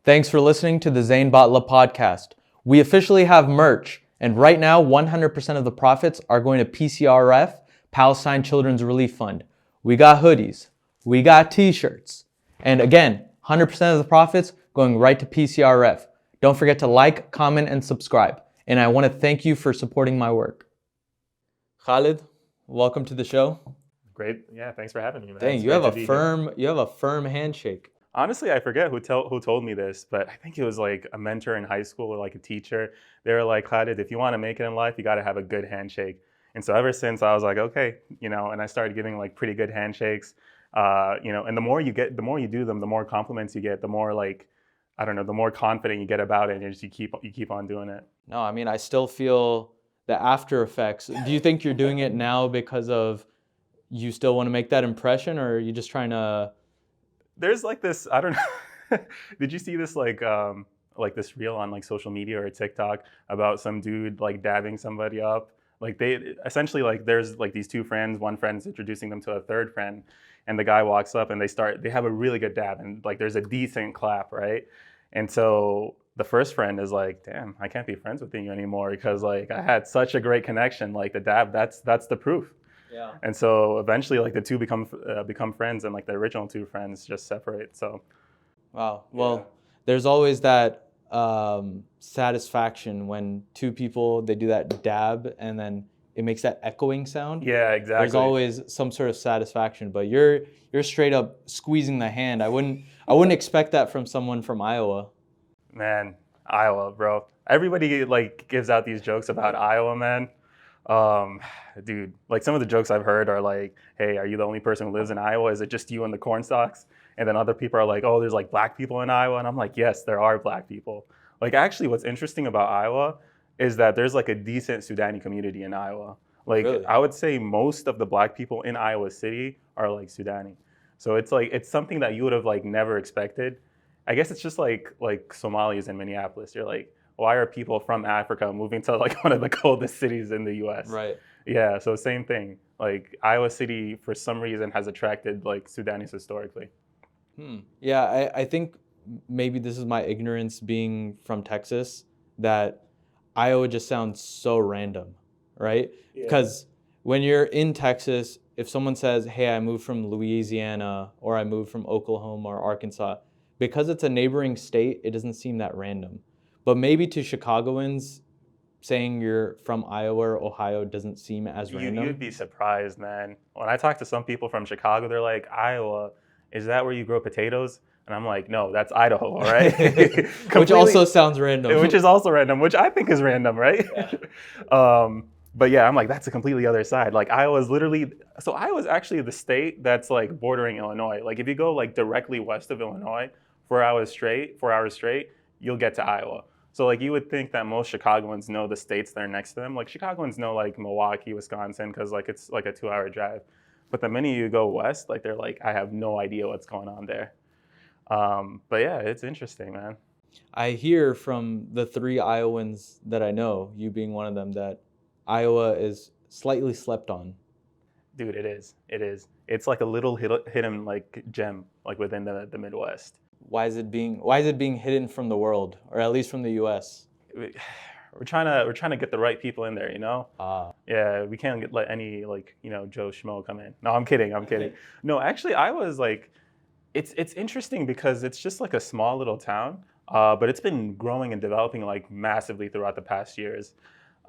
Thanks for listening to the Zain Battla podcast. We officially have merch, and right now 100% of the profits are going to PCRF, Palestine Children's Relief Fund. We got hoodies, we got t-shirts, and again, 100% of the profits going right to PCRF. Don't forget to like, comment, and subscribe. And I want to thank you for supporting my work. Khalid, welcome to the show. Great. Yeah, thanks for having me, man. Dang, It's you great have to be here. you have a firm handshake. Honestly, I forget who told me this, but I think it was like a mentor in high school or like a teacher. They were like, Khalid, if you want to make it in life, you got to have a good handshake. And so ever since I was like, okay, and I started giving like pretty good handshakes. And the more you do them, the more compliments you get, the more like, I don't know, the more confident you get about it, and you keep on doing it. No, I mean, I still feel the after effects. Do you think you're doing it now because of you still want to make that impression, or are you just trying to? There's like this, I don't know. Did you see this like this reel on like social media or TikTok about some dude like dabbing somebody up? Like they essentially like there's like these two friends, one friend's introducing them to a third friend, and the guy walks up and they have a really good dab and like there's a decent clap, right? And so the first friend is like, damn, I can't be friends with you anymore because like I had such a great connection. Like the dab, that's the proof. Yeah. And so eventually, like the two become friends, and like the original two friends just separate. So, Wow. Well, yeah. there's always that satisfaction when two people they do that dab and then it makes that echoing sound. Yeah, exactly. There's always some sort of satisfaction, but you're straight up squeezing the hand. I wouldn't expect that from someone from Iowa. Man, Iowa, bro. Everybody like gives out these jokes about Iowa, man. Dude, like some of the jokes I've heard are like, hey, are you the only person who lives in Iowa? Is it just you and the corn stalks? And then other people are like, oh, there's like black people in Iowa. And I'm like, yes, there are black people. Like actually what's interesting about Iowa is that there's like a decent Sudani community in Iowa. Like Really? I would say most of the black people in Iowa City are like Sudani. So it's like, it's something that you would have like never expected. I guess it's just like Somalis in Minneapolis. You're like, why are people from Africa moving to like one of the coldest cities in the US? Right. Yeah, so same thing. Like Iowa City, for some reason, has attracted like Sudanese historically. Yeah, I think maybe this is my ignorance being from Texas, that Iowa just sounds so random, right? Yeah. Because when you're in Texas, if someone says, hey, I moved from Louisiana or I moved from Oklahoma or Arkansas, because it's a neighboring state, it doesn't seem that random. But maybe to Chicagoans, saying you're from Iowa or Ohio doesn't seem as random. You'd be surprised, man. When I talk to some people from Chicago, they're like, Iowa, is that where you grow potatoes? And I'm like, no, that's Idaho, all right? Which also sounds random. Which is also random, which I think is random, right? Yeah. But yeah, I'm like, that's a completely other side. Like Iowa's actually the state that's like bordering Illinois. Like if you go like directly west of Illinois, 4 hours straight, you'll get to Iowa. So like you would think that most Chicagoans know the states that are next to them. Like Chicagoans know like Milwaukee, Wisconsin, because like it's like a 2-hour drive. But the minute you go west, like they're like, I have no idea what's going on there. But yeah, it's interesting, man. I hear from the 3 Iowans that I know, you being one of them, that Iowa is slightly slept on. Dude, it is. It is. It's like a little hidden like gem like within the Midwest. Why is it being hidden from the world, or at least from the U.S.? We're trying to get the right people in there, you know? Yeah, we can't let any like, Joe Schmo come in. No, I'm kidding. No, actually I was like, it's interesting because it's just like a small little town, but it's been growing and developing like massively throughout the past years.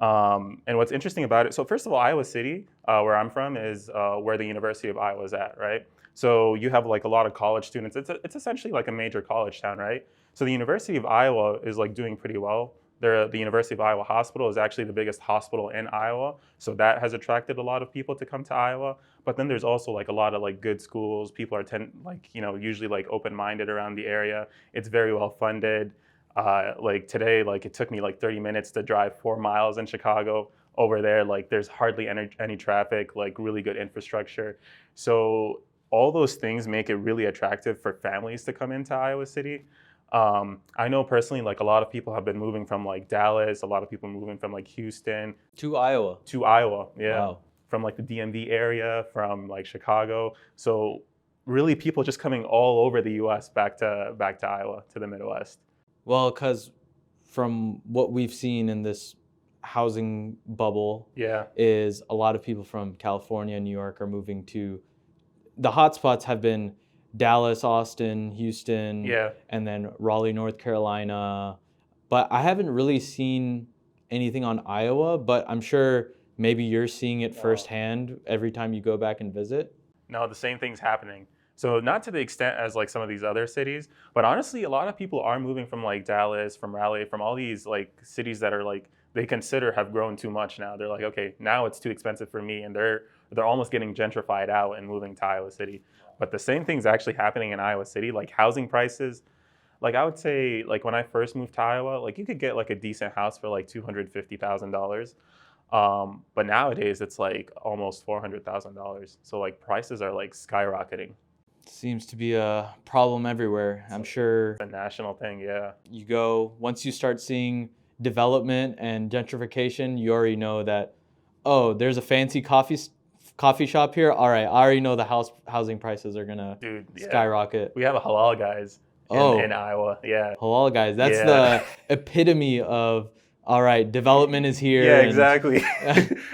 And what's interesting about it, so first of all, Iowa City, where I'm from, is where the University of Iowa is at, right? So you have like a lot of college students. It's essentially like a major college town, right? So the University of Iowa is like doing pretty well. The University of Iowa Hospital is actually the biggest hospital in Iowa. So that has attracted a lot of people to come to Iowa. But then there's also like a lot of like good schools. People are usually like open-minded around the area. It's very well funded. Like today, like it took me like 30 minutes to drive 4 miles in Chicago. Over there, like there's hardly any traffic, like really good infrastructure. So all those things make it really attractive for families to come into Iowa City. I know personally, like a lot of people have been moving from like Dallas, a lot of people moving from like Houston. To Iowa? To Iowa, yeah. Wow. From like the DMV area, from like Chicago. So really people just coming all over the U.S. back to Iowa, to the Midwest. Well, because from what we've seen in this housing bubble, Yeah. is a lot of people from California and New York are moving to the hotspots have been Dallas, Austin, Houston, Yeah. and then Raleigh, North Carolina. But I haven't really seen anything on Iowa, but I'm sure maybe you're seeing it firsthand every time you go back and visit. No, the same thing's happening. So not to the extent as like some of these other cities, but honestly, a lot of people are moving from like Dallas, from Raleigh, from all these like cities that are like they consider have grown too much now. They're like, okay, now it's too expensive for me, and they're almost getting gentrified out and moving to Iowa City. But the same thing's actually happening in Iowa City. Like housing prices, like I would say, like when I first moved to Iowa, like you could get like a decent house for like $250,000. But nowadays it's like almost $400,000. So like prices are like skyrocketing. Seems to be a problem everywhere. I'm sure It's a national thing, yeah. you go, once you start seeing development and gentrification, you already know that, oh, there's a fancy coffee shop here. All right, I already know the housing prices are gonna skyrocket. We have a halal guys in Iowa, yeah. Halal guys, that's the epitome of, all right, development is here. Yeah, exactly.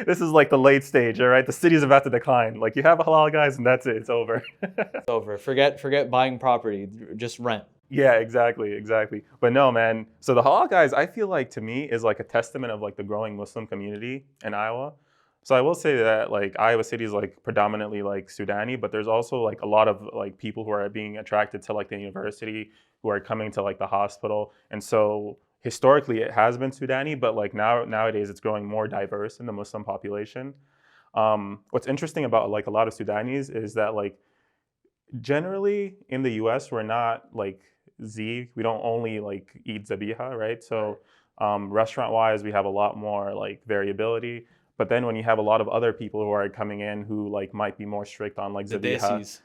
This is like the late stage, all right? The city's about to decline. Like you have a halal guys and that's it, it's over. It's over. Forget buying property, just rent. Yeah, exactly. But no, man. So the halal guys, I feel like to me is like a testament of like the growing Muslim community in Iowa. So I will say that like Iowa City is like predominantly like Sudani, but there's also like a lot of like people who are being attracted to like the university, who are coming to like the hospital. And so historically it has been Sudani, but like nowadays it's growing more diverse in the Muslim population. What's interesting about like a lot of Sudanese is that like generally in the US we're not like we don't only like eat zabiha, right? So restaurant wise we have a lot more like variability. But then when you have a lot of other people who are coming in who like might be more strict on like zabiha. Desis.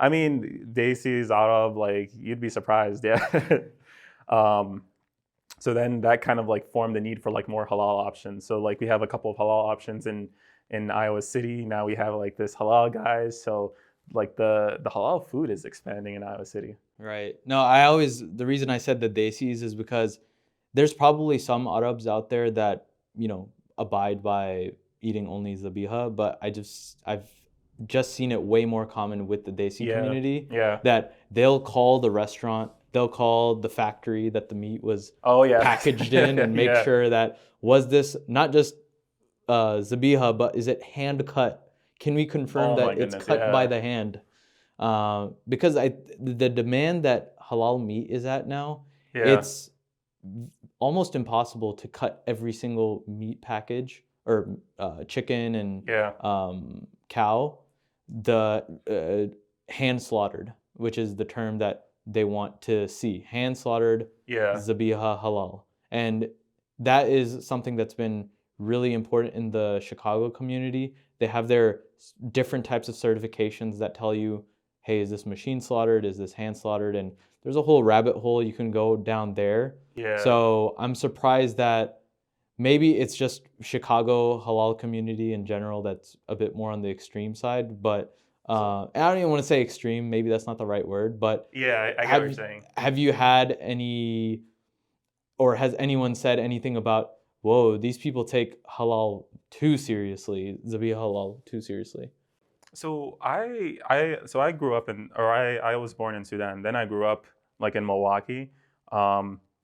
I mean, Desis, Arab, like you'd be surprised, yeah. So then that kind of like formed the need for like more halal options. So like we have a couple of halal options in Iowa City. Now we have like this halal guys. So like the halal food is expanding in Iowa City. Right. No, the reason I said the Desis is because there's probably some Arabs out there that, abide by eating only zabiha, but I've just seen it way more common with the Desi community. Yeah. That they'll call the restaurant, they'll call the factory that the meat was packaged in and make sure that was this not just zabiha, but is it hand cut? Can we confirm that it's cut by the hand? Because the demand that halal meat is at now, it's almost impossible to cut every single meat package or chicken and cow, the hand slaughtered, which is the term that they want to see. Hand slaughtered, zabiha halal. And that is something that's been really important in the Chicago community. They have their different types of certifications that tell you, hey, is this machine slaughtered? Is this hand slaughtered? And there's a whole rabbit hole you can go down there. Yeah. So I'm surprised that maybe it's just Chicago halal community in general that's a bit more on the extreme side. But I don't even want to say extreme. Maybe that's not the right word. But yeah, I get what you're saying. Have you had any, or has anyone said anything about, whoa, these people take halal too seriously, zabiha halal too seriously? So I grew up I was born in Sudan. Then I grew up like in Milwaukee.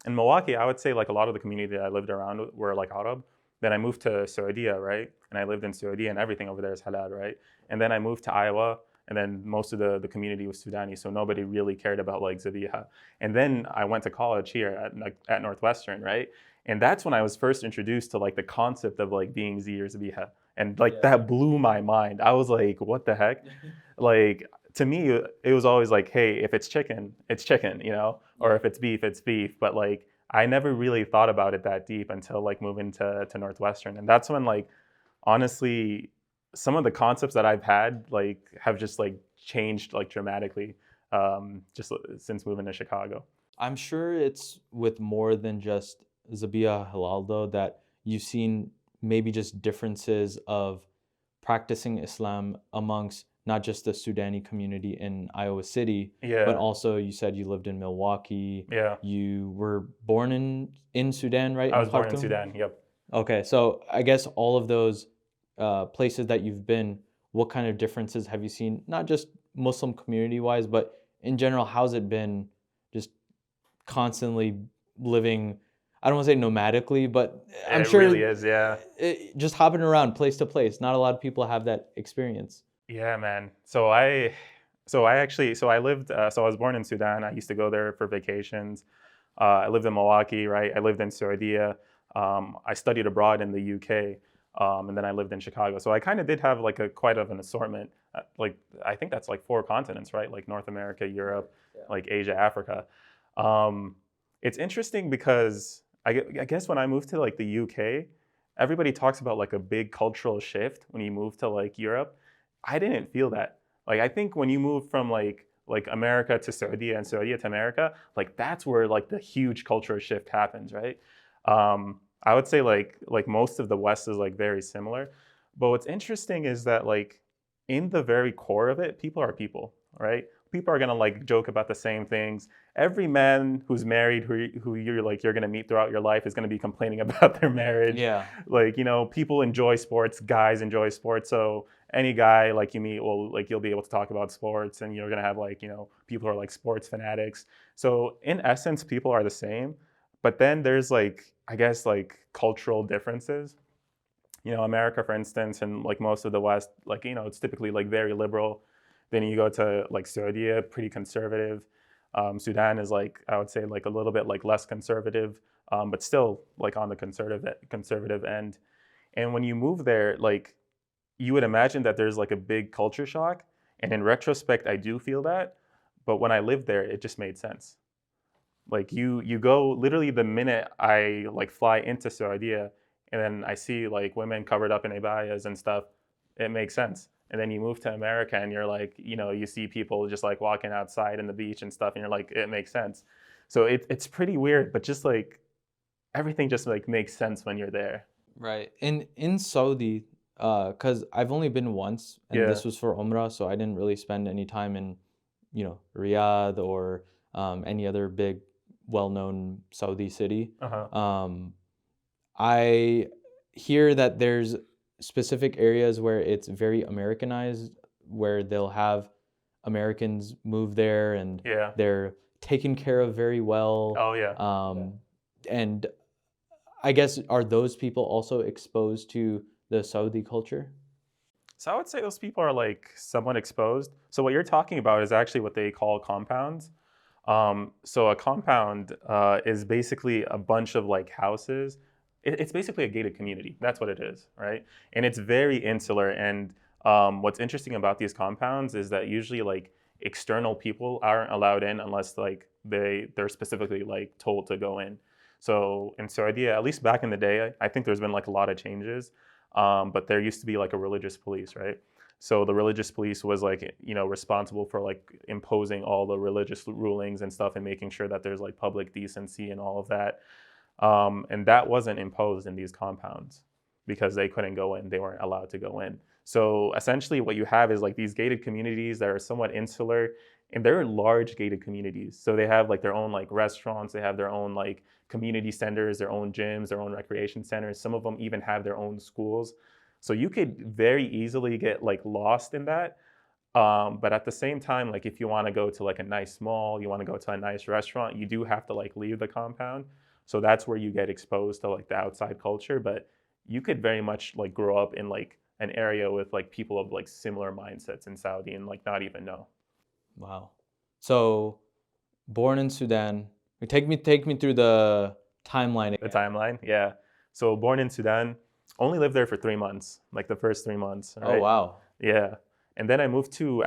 In Milwaukee, I would say like a lot of the community that I lived around were like Arab. Then I moved to Saudi, right? And I lived in Saudi, and everything over there is halal, right? And then I moved to Iowa, and then most of the community was Sudani, so nobody really cared about like zabiha. And then I went to college here at Northwestern, right? And that's when I was first introduced to like the concept of like being Z or zabiha. And like that blew my mind. I was like, what the heck? Like to me, it was always like, hey, if it's chicken, it's chicken, or if it's beef. But like, I never really thought about it that deep until like moving to Northwestern. And that's when like, honestly, some of the concepts that I've had like have just like changed like dramatically just since moving to Chicago. I'm sure it's with more than just zabiha halal though, that you've seen maybe just differences of practicing Islam amongst not just the Sudani community in Iowa City, Yeah. but also you said you lived in Milwaukee. Yeah. You were born in Sudan, right? I was born in Khartoum? Sudan. Yep. Okay, so I guess all of those places that you've been, what kind of differences have you seen? Not just Muslim community-wise, but in general, how's it been just constantly living, I don't want to say nomadically, but I'm It sure really is. Yeah. just hopping around place to place. Not a lot of people have that experience. Yeah, man. So I was born in Sudan. I used to go there for vacations. I lived in Milwaukee, right? I lived in Saudi. I studied abroad in the UK, and then I lived in Chicago. So I kind of did have like a quite of an assortment. Like I think that's like 4 continents, right? Like North America, Europe, like Asia, Africa. It's interesting because I guess when I moved to like the UK, everybody talks about like a big cultural shift when you move to like Europe. I didn't feel that. Like I think when you move from like America to Saudi and Saudi to America, like that's where like the huge cultural shift happens, right? I would say like most of the West is like very similar. But what's interesting is that like in the very core of it, people are people, right? People are gonna like joke about the same things. Every man who's married, who you're gonna meet throughout your life, is gonna be complaining about their marriage. Yeah. Like people enjoy sports, guys enjoy sports, so any guy like you meet will like you'll be able to talk about sports, and you're gonna have like people who are like sports fanatics. So in essence, people are the same, but then there's like I guess like cultural differences. America, for instance, and like most of the West, like it's typically like very liberal. Then you go to like Saudi, pretty conservative. Sudan is like I would say like a little bit like less conservative, but still like on the conservative end. And when you move there, like you would imagine that there's like a big culture shock. And in retrospect, I do feel that. But when I lived there, it just made sense. Like you go literally the minute I like fly into Saudi, and then I see like women covered up in abayas and stuff, it makes sense. And then you move to America and you're like, you see people just like walking outside in the beach and stuff, and you're like, it makes sense. So it's pretty weird, but just like everything just like makes sense when you're there. Right. In Saudi, because I've only been once, and Yeah. this was for Umrah, so I didn't really spend any time in, Riyadh or any other big, well-known Saudi city. Uh-huh. I hear that there's specific areas where it's very Americanized, where they'll have Americans move there and Yeah. they're taken care of very well. Oh yeah. And I guess, are those people also exposed to the Saudi culture? So I would say those people are like somewhat exposed. So what you're talking about is actually what they call compounds. So a compound is basically a bunch of like houses. It's basically a gated community. That's what it is, right? And it's very insular. And what's interesting about these compounds is that usually like external people aren't allowed in unless like they're specifically like told to go in. So in Saudi, at least back in the day, I think there's been like a lot of changes. But there used to be like a religious police, right? So the religious police was like, responsible for like imposing all the religious rulings and stuff and making sure that there's like public decency and all of that. And that wasn't imposed in these compounds because they couldn't go in. They weren't allowed to go in. So essentially what you have is like these gated communities that are somewhat insular, and they're large gated communities. So they have like their own like restaurants, they have their own like community centers, their own gyms, their own recreation centers. Some of them even have their own schools. So you could very easily get like lost in that. But at the same time, like if you want to go to like a nice mall, you want to go to a nice restaurant, you do have to like leave the compound. So that's where you get exposed to like the outside culture. But you could very much like grow up in like an area with like people of like similar mindsets in Saudi and like not even know. Wow. So, born in Sudan. Take me through the timeline The again. timeline, yeah. So born in Sudan, only lived there for 3 months, like the first 3 months. Right? Oh, wow. Yeah. And then I moved to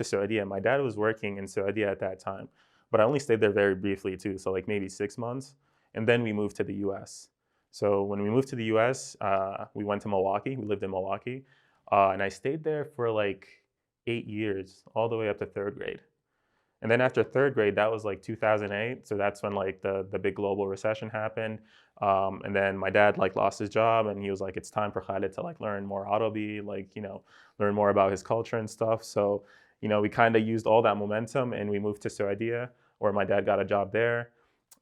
Saudi. And my dad was working in Saudi at that time, but I only stayed there very briefly too. So like maybe 6 months. And then we moved to the US. So when we moved to the US, we went to Milwaukee. We lived in Milwaukee. And I stayed there for like 8 years, all the way up to third grade. And then after third grade, that was like 2008. So that's when like the big global recession happened. And then my dad like lost his job, and he was like, it's time for Khalid to like learn more Arabi, like, learn more about his culture and stuff. So, we kind of used all that momentum and we moved to Saudi, where my dad got a job there.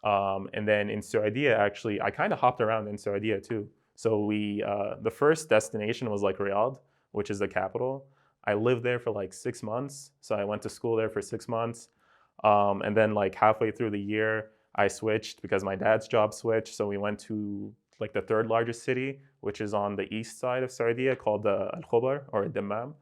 And then in Saudi, actually, I kind of hopped around in Saudi too. So the first destination was like Riyadh, which is the capital. I lived there for like 6 months. So I went to school there for 6 months. And then like halfway through the year, I switched because my dad's job switched. So we went to like the third largest city, which is on the east side of Saudi, called Al-Khobar or Dammam.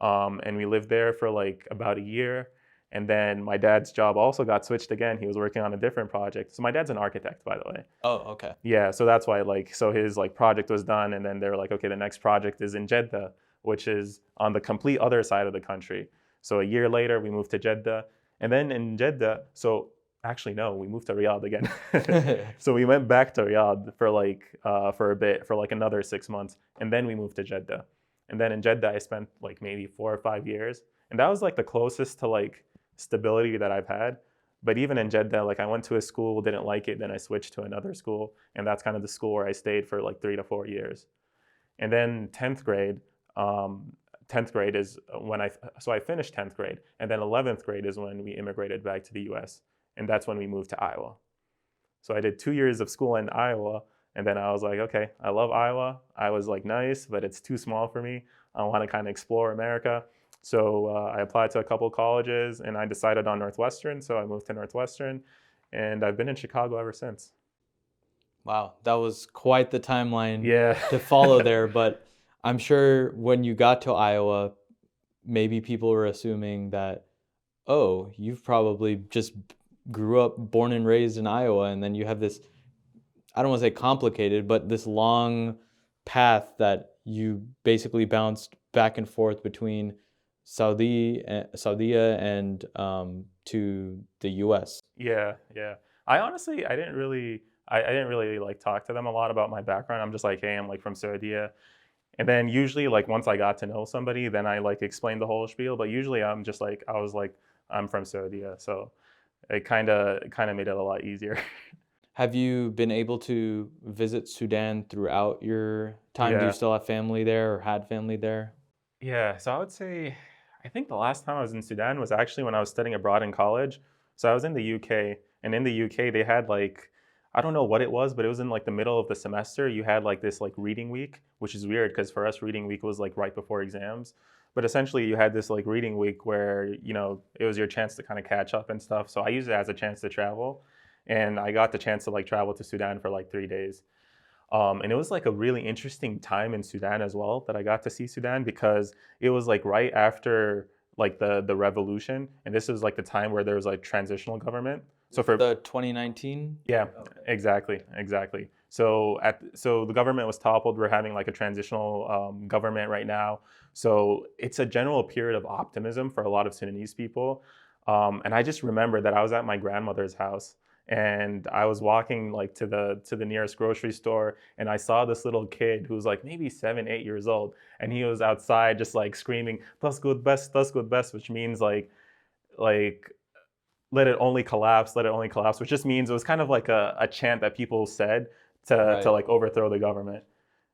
And we lived there for like about a year. And then my dad's job also got switched again. He was working on a different project. So my dad's an architect, by the way. Oh, okay. Yeah, so that's why so his like project was done, and then they were like, okay, the next project is in Jeddah, which is on the complete other side of the country. So a year later, we moved to Jeddah, and then in Jeddah, so actually no, we moved to Riyadh again. So we went back to Riyadh for a bit, for like another 6 months, and then we moved to Jeddah. And then in Jeddah, I spent like maybe 4 or 5 years, and that was like the closest to like stability that I've had. But even in Jeddah, like I went to a school, didn't like it, then I switched to another school, and that's kind of the school where I stayed for like 3 to 4 years. And then 10th grade, 10th grade is when I finished 10th grade, and then 11th grade is when we immigrated back to the US, and that's when we moved to Iowa. So I did 2 years of school in Iowa, and then I was like, okay, I love Iowa. Iowa's like nice, but it's too small for me. I want to kind of explore America. So I applied to a couple colleges, and I decided on Northwestern. So I moved to Northwestern, and I've been in Chicago ever since. Wow, that was quite the timeline to Yeah. follow there. But I'm sure when you got to Iowa, maybe people were assuming that, oh, you've probably just grew up, born and raised in Iowa, and then you have this, I don't want to say complicated, but this long path that you basically bounced back and forth between Saudi and to the U.S. Yeah. I didn't really like talk to them a lot about my background. I'm just like, hey, I'm like from Saudi. And then usually like once I got to know somebody, then I like explained the whole spiel. But usually I was like, I'm from Saudi. So it kind of made it a lot easier. Have you been able to visit Sudan throughout your time? Do you Yeah. still have family there or had family there? Yeah, so I would say, I think the last time I was in Sudan was actually when I was studying abroad in college. So I was in the UK, and in the UK they had like, I don't know what it was, but it was in like the middle of the semester. You had like this like reading week, which is weird because for us reading week was like right before exams. But essentially you had this like reading week where, it was your chance to kind of catch up and stuff. So I used it as a chance to travel, and I got the chance to like travel to Sudan for like 3 days. And it was like a really interesting time in Sudan as well that I got to see Sudan, because it was like right after like the revolution, and this is like the time where there was like transitional government. So for The 2019? yeah, exactly. So the government was toppled. We're having like a transitional government right now. So it's a general period of optimism for a lot of Sudanese people. And I just remember that I was at my grandmother's house, and I was walking like to the nearest grocery store, and I saw this little kid who was like maybe 7, 8 years old, and he was outside just like screaming "Das good best," which means like let it only collapse, which just means it was kind of like a chant that people said to like overthrow the government.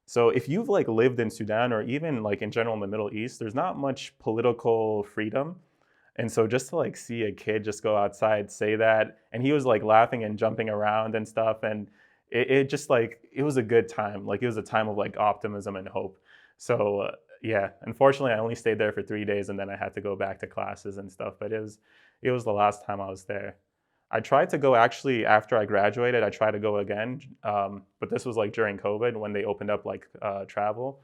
So if you've like lived in Sudan or even like in general in the Middle East, there's not much political freedom. And so just to like see a kid just go outside, say that, and he was like laughing and jumping around and stuff, and it just like, it was a good time. Like it was a time of like optimism and hope. So yeah, unfortunately I only stayed there for 3 days, and then I had to go back to classes and stuff, but it was the last time I was there. I tried to go actually after I graduated. I tried to go again, but this was like during COVID when they opened up like travel.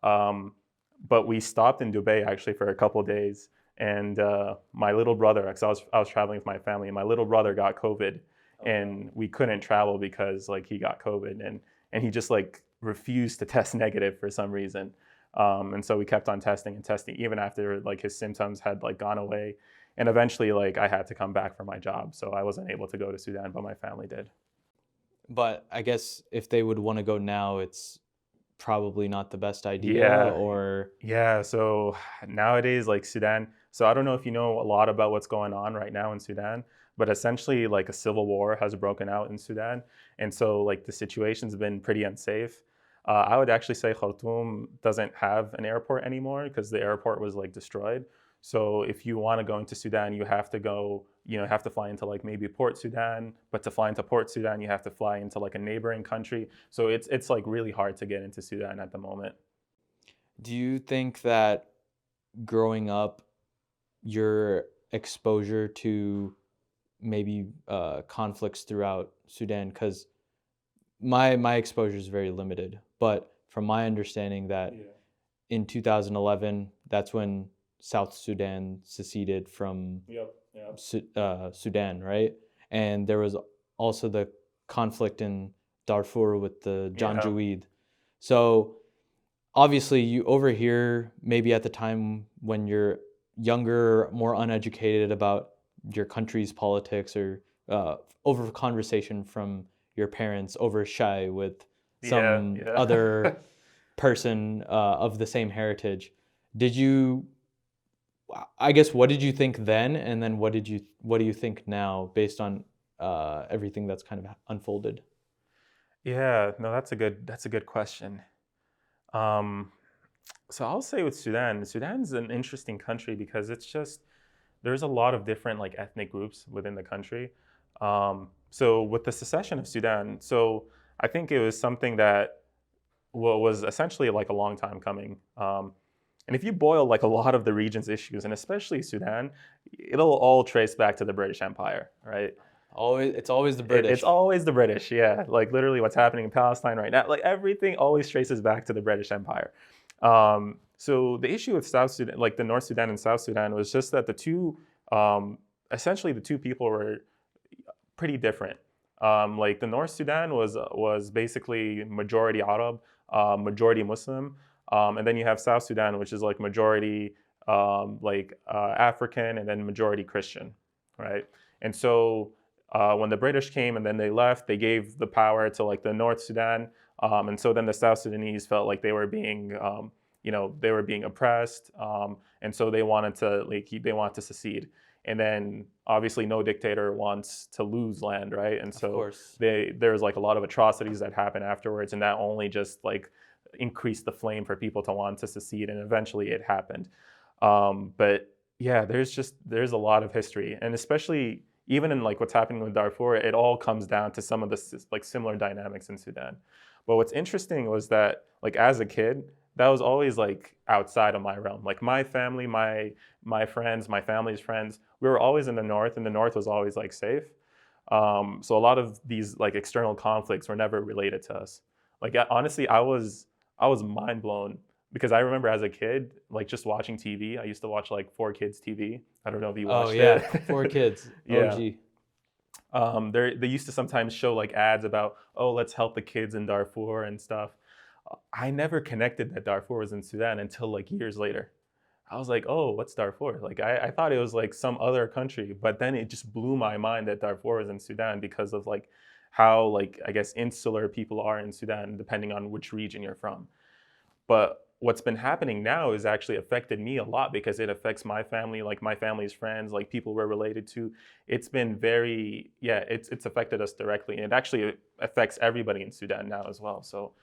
But we stopped in Dubai actually for a couple days, and my little brother, because I was traveling with my family, and my little brother got COVID, and we couldn't travel because like he got COVID, and he just like refused to test negative for some reason. And so we kept on testing and testing even after like his symptoms had like gone away. And eventually, like I had to come back for my job, so I wasn't able to go to Sudan, but my family did. But I guess if they would want to go now, it's probably not the best idea, Yeah. or Yeah, so nowadays, like Sudan, so I don't know if you know a lot about what's going on right now in Sudan, but essentially, like a civil war has broken out in Sudan. And so, like, the situation's been pretty unsafe. I would actually say Khartoum doesn't have an airport anymore because the airport was like destroyed. So, if you want to go into Sudan, you have to go, have to fly into like maybe Port Sudan, but to fly into Port Sudan, you have to fly into like a neighboring country. So, it's like really hard to get into Sudan at the moment. do you think that growing up, your exposure to maybe conflicts throughout Sudan, because my exposure is very limited, but from my understanding that Yeah. in 2011, that's when South Sudan seceded from Yep. Yep. Sudan, right? And there was also the conflict in Darfur with the Yeah. Janjaweed. So obviously, you overhear maybe at the time when you're younger, more uneducated about your country's politics, or over conversation from your parents over shy with Yeah. some Yeah. other person of the same heritage. Did you, I guess, what did you think then, and then what do you think now based on everything that's kind of unfolded? Yeah. No, that's a good question. Um, so I'll say with Sudan, Sudan's an interesting country because it's just there's a lot of different like ethnic groups within the country. So with the secession of Sudan, so I think it was something that was essentially like a long time coming. And if you boil like a lot of the region's issues, and especially Sudan, it'll all trace back to the British Empire, right? It's always the It's British. always the British, yeah. Like literally what's happening in Palestine right now, like everything always traces back to the British Empire. So the issue with South Sudan, like the North Sudan and South Sudan, was just that the two, essentially the two people were pretty different. Like the North Sudan was basically majority Arab, majority Muslim, and then you have South Sudan, which is like majority African, and then majority Christian, right? And so when the British came and then they left, they gave the power to like the North Sudan, and so then the South Sudanese felt like they were being they were being oppressed, and so they wanted to secede. And then obviously no dictator wants to lose land, right? And so there's like a lot of atrocities that happen afterwards, and that only just like increased the flame for people to want to secede, and eventually it happened. But yeah, there's a lot of history, and especially even in like what's happening with Darfur, it all comes down to some of the like similar dynamics in Sudan. But what's interesting was that like as a kid, that was always like outside of my realm. Like my family, my friends, my family's friends, we were always in the north, and the north was always like safe. So a lot of these like external conflicts were never related to us. Like honestly, I was mind blown because I remember as a kid, like just watching TV. I used to watch like 4Kids TV. I don't know if you watched it. 4Kids. Yeah. OG. They used to sometimes show like ads about, oh, let's help the kids in Darfur and stuff. I never connected that Darfur was in Sudan until like years later. I was like, oh, what's Darfur? Like I thought it was like some other country, but then it just blew my mind that Darfur was in Sudan because of like how like I guess insular people are in Sudan depending on which region you're from. But what's been happening now is actually affected me a lot because it affects my family, like my family's friends, like people we're related to. It's been it's affected us directly, and it actually affects everybody in Sudan now as well. So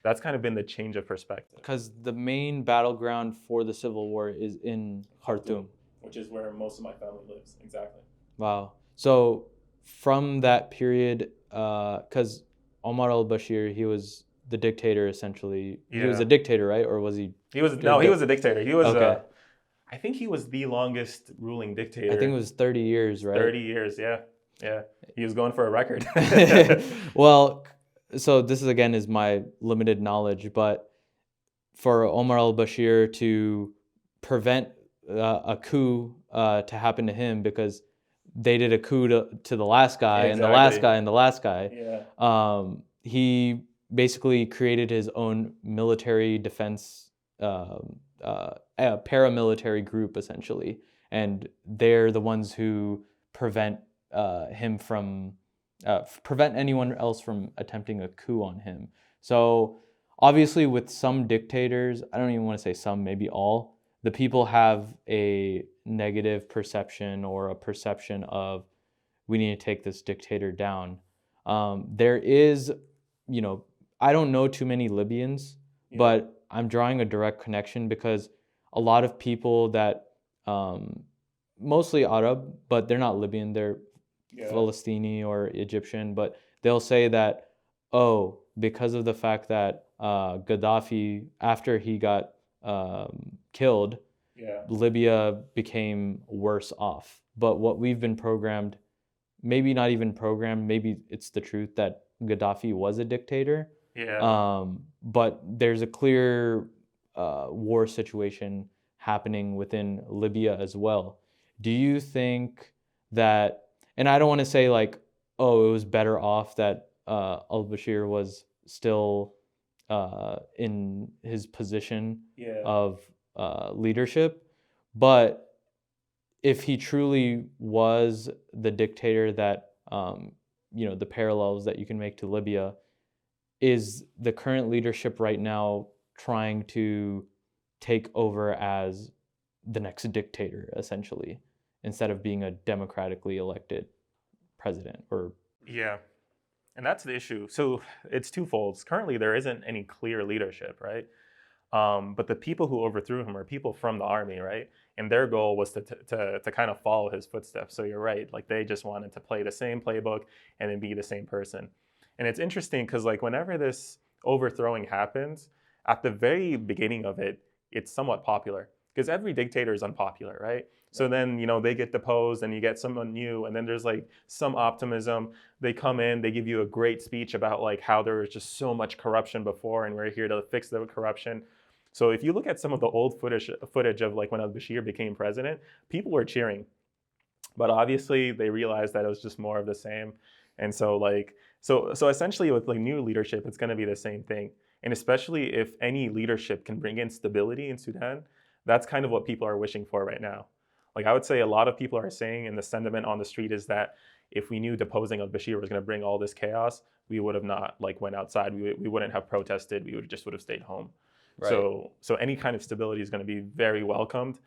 that's kind of been the change of perspective. Because the main battleground for the civil war is in Khartoum, which is where most of my family lives. Exactly. Wow. So from that period, because Omar al-Bashir, he was the dictator essentially. Yeah. He was a dictator, right? Or was he? He was a dictator. He was. Okay. I think he was the longest ruling dictator. I think it was 30 years, right? 30 years, yeah. Yeah. He was going for a record. Well, so this is my limited knowledge, but for Omar al-Bashir to prevent a coup to happen to him because they did a coup to the last guy, and the last guy and the last guy. Yeah. He basically created his own military defense, paramilitary group essentially, and they're the ones who prevent prevent anyone else from attempting a coup on him. So obviously with some dictators, I don't even want to say some, maybe all, the people have a negative perception or a perception of we need to take this dictator down. There is, you know, I don't know too many Libyans, but I'm drawing a direct connection because a lot of people that, mostly Arab, but they're not Libyan, they're Palestinian or Egyptian, but they'll say that, oh, because of the fact that Gaddafi, after he got killed, Libya became worse off. But what we've been programmed, maybe not even programmed, maybe it's the truth that Gaddafi was a dictator. But there's a clear war situation happening within Libya as well. Do you think that, and I don't want to say like, oh, it was better off that al-Bashir was still in his position of leadership, but if he truly was the dictator that, you know, the parallels that you can make to Libya, is the current leadership right now trying to take over as the next dictator, essentially, instead of being a democratically elected president? Or and that's the issue. So it's twofold. Currently, there isn't any clear leadership, right? But the people who overthrew him are people from the army, right? And their goal was to kind of follow his footsteps. So you're right, like they just wanted to play the same playbook and then be the same person. And it's interesting because like whenever this overthrowing happens, at the very beginning of it, it's somewhat popular because every dictator is unpopular, right? So then, you know, they get deposed and you get someone new, and then there's like some optimism. They come in, they give you a great speech about like how there was just so much corruption before and we're here to fix the corruption. So if you look at some of the old footage of like when al-Bashir became president, people were cheering. But obviously they realized that it was just more of the same. And so like, so essentially with like new leadership, it's gonna be the same thing. And especially if any leadership can bring in stability in Sudan, that's kind of what people are wishing for right now. Like I would say a lot of people are saying, and the sentiment on the street is that if we knew deposing al-Bashir was gonna bring all this chaos, we would have not like went outside, we wouldn't have protested, we would have stayed home. Right. So any kind of stability is going to be very welcomed,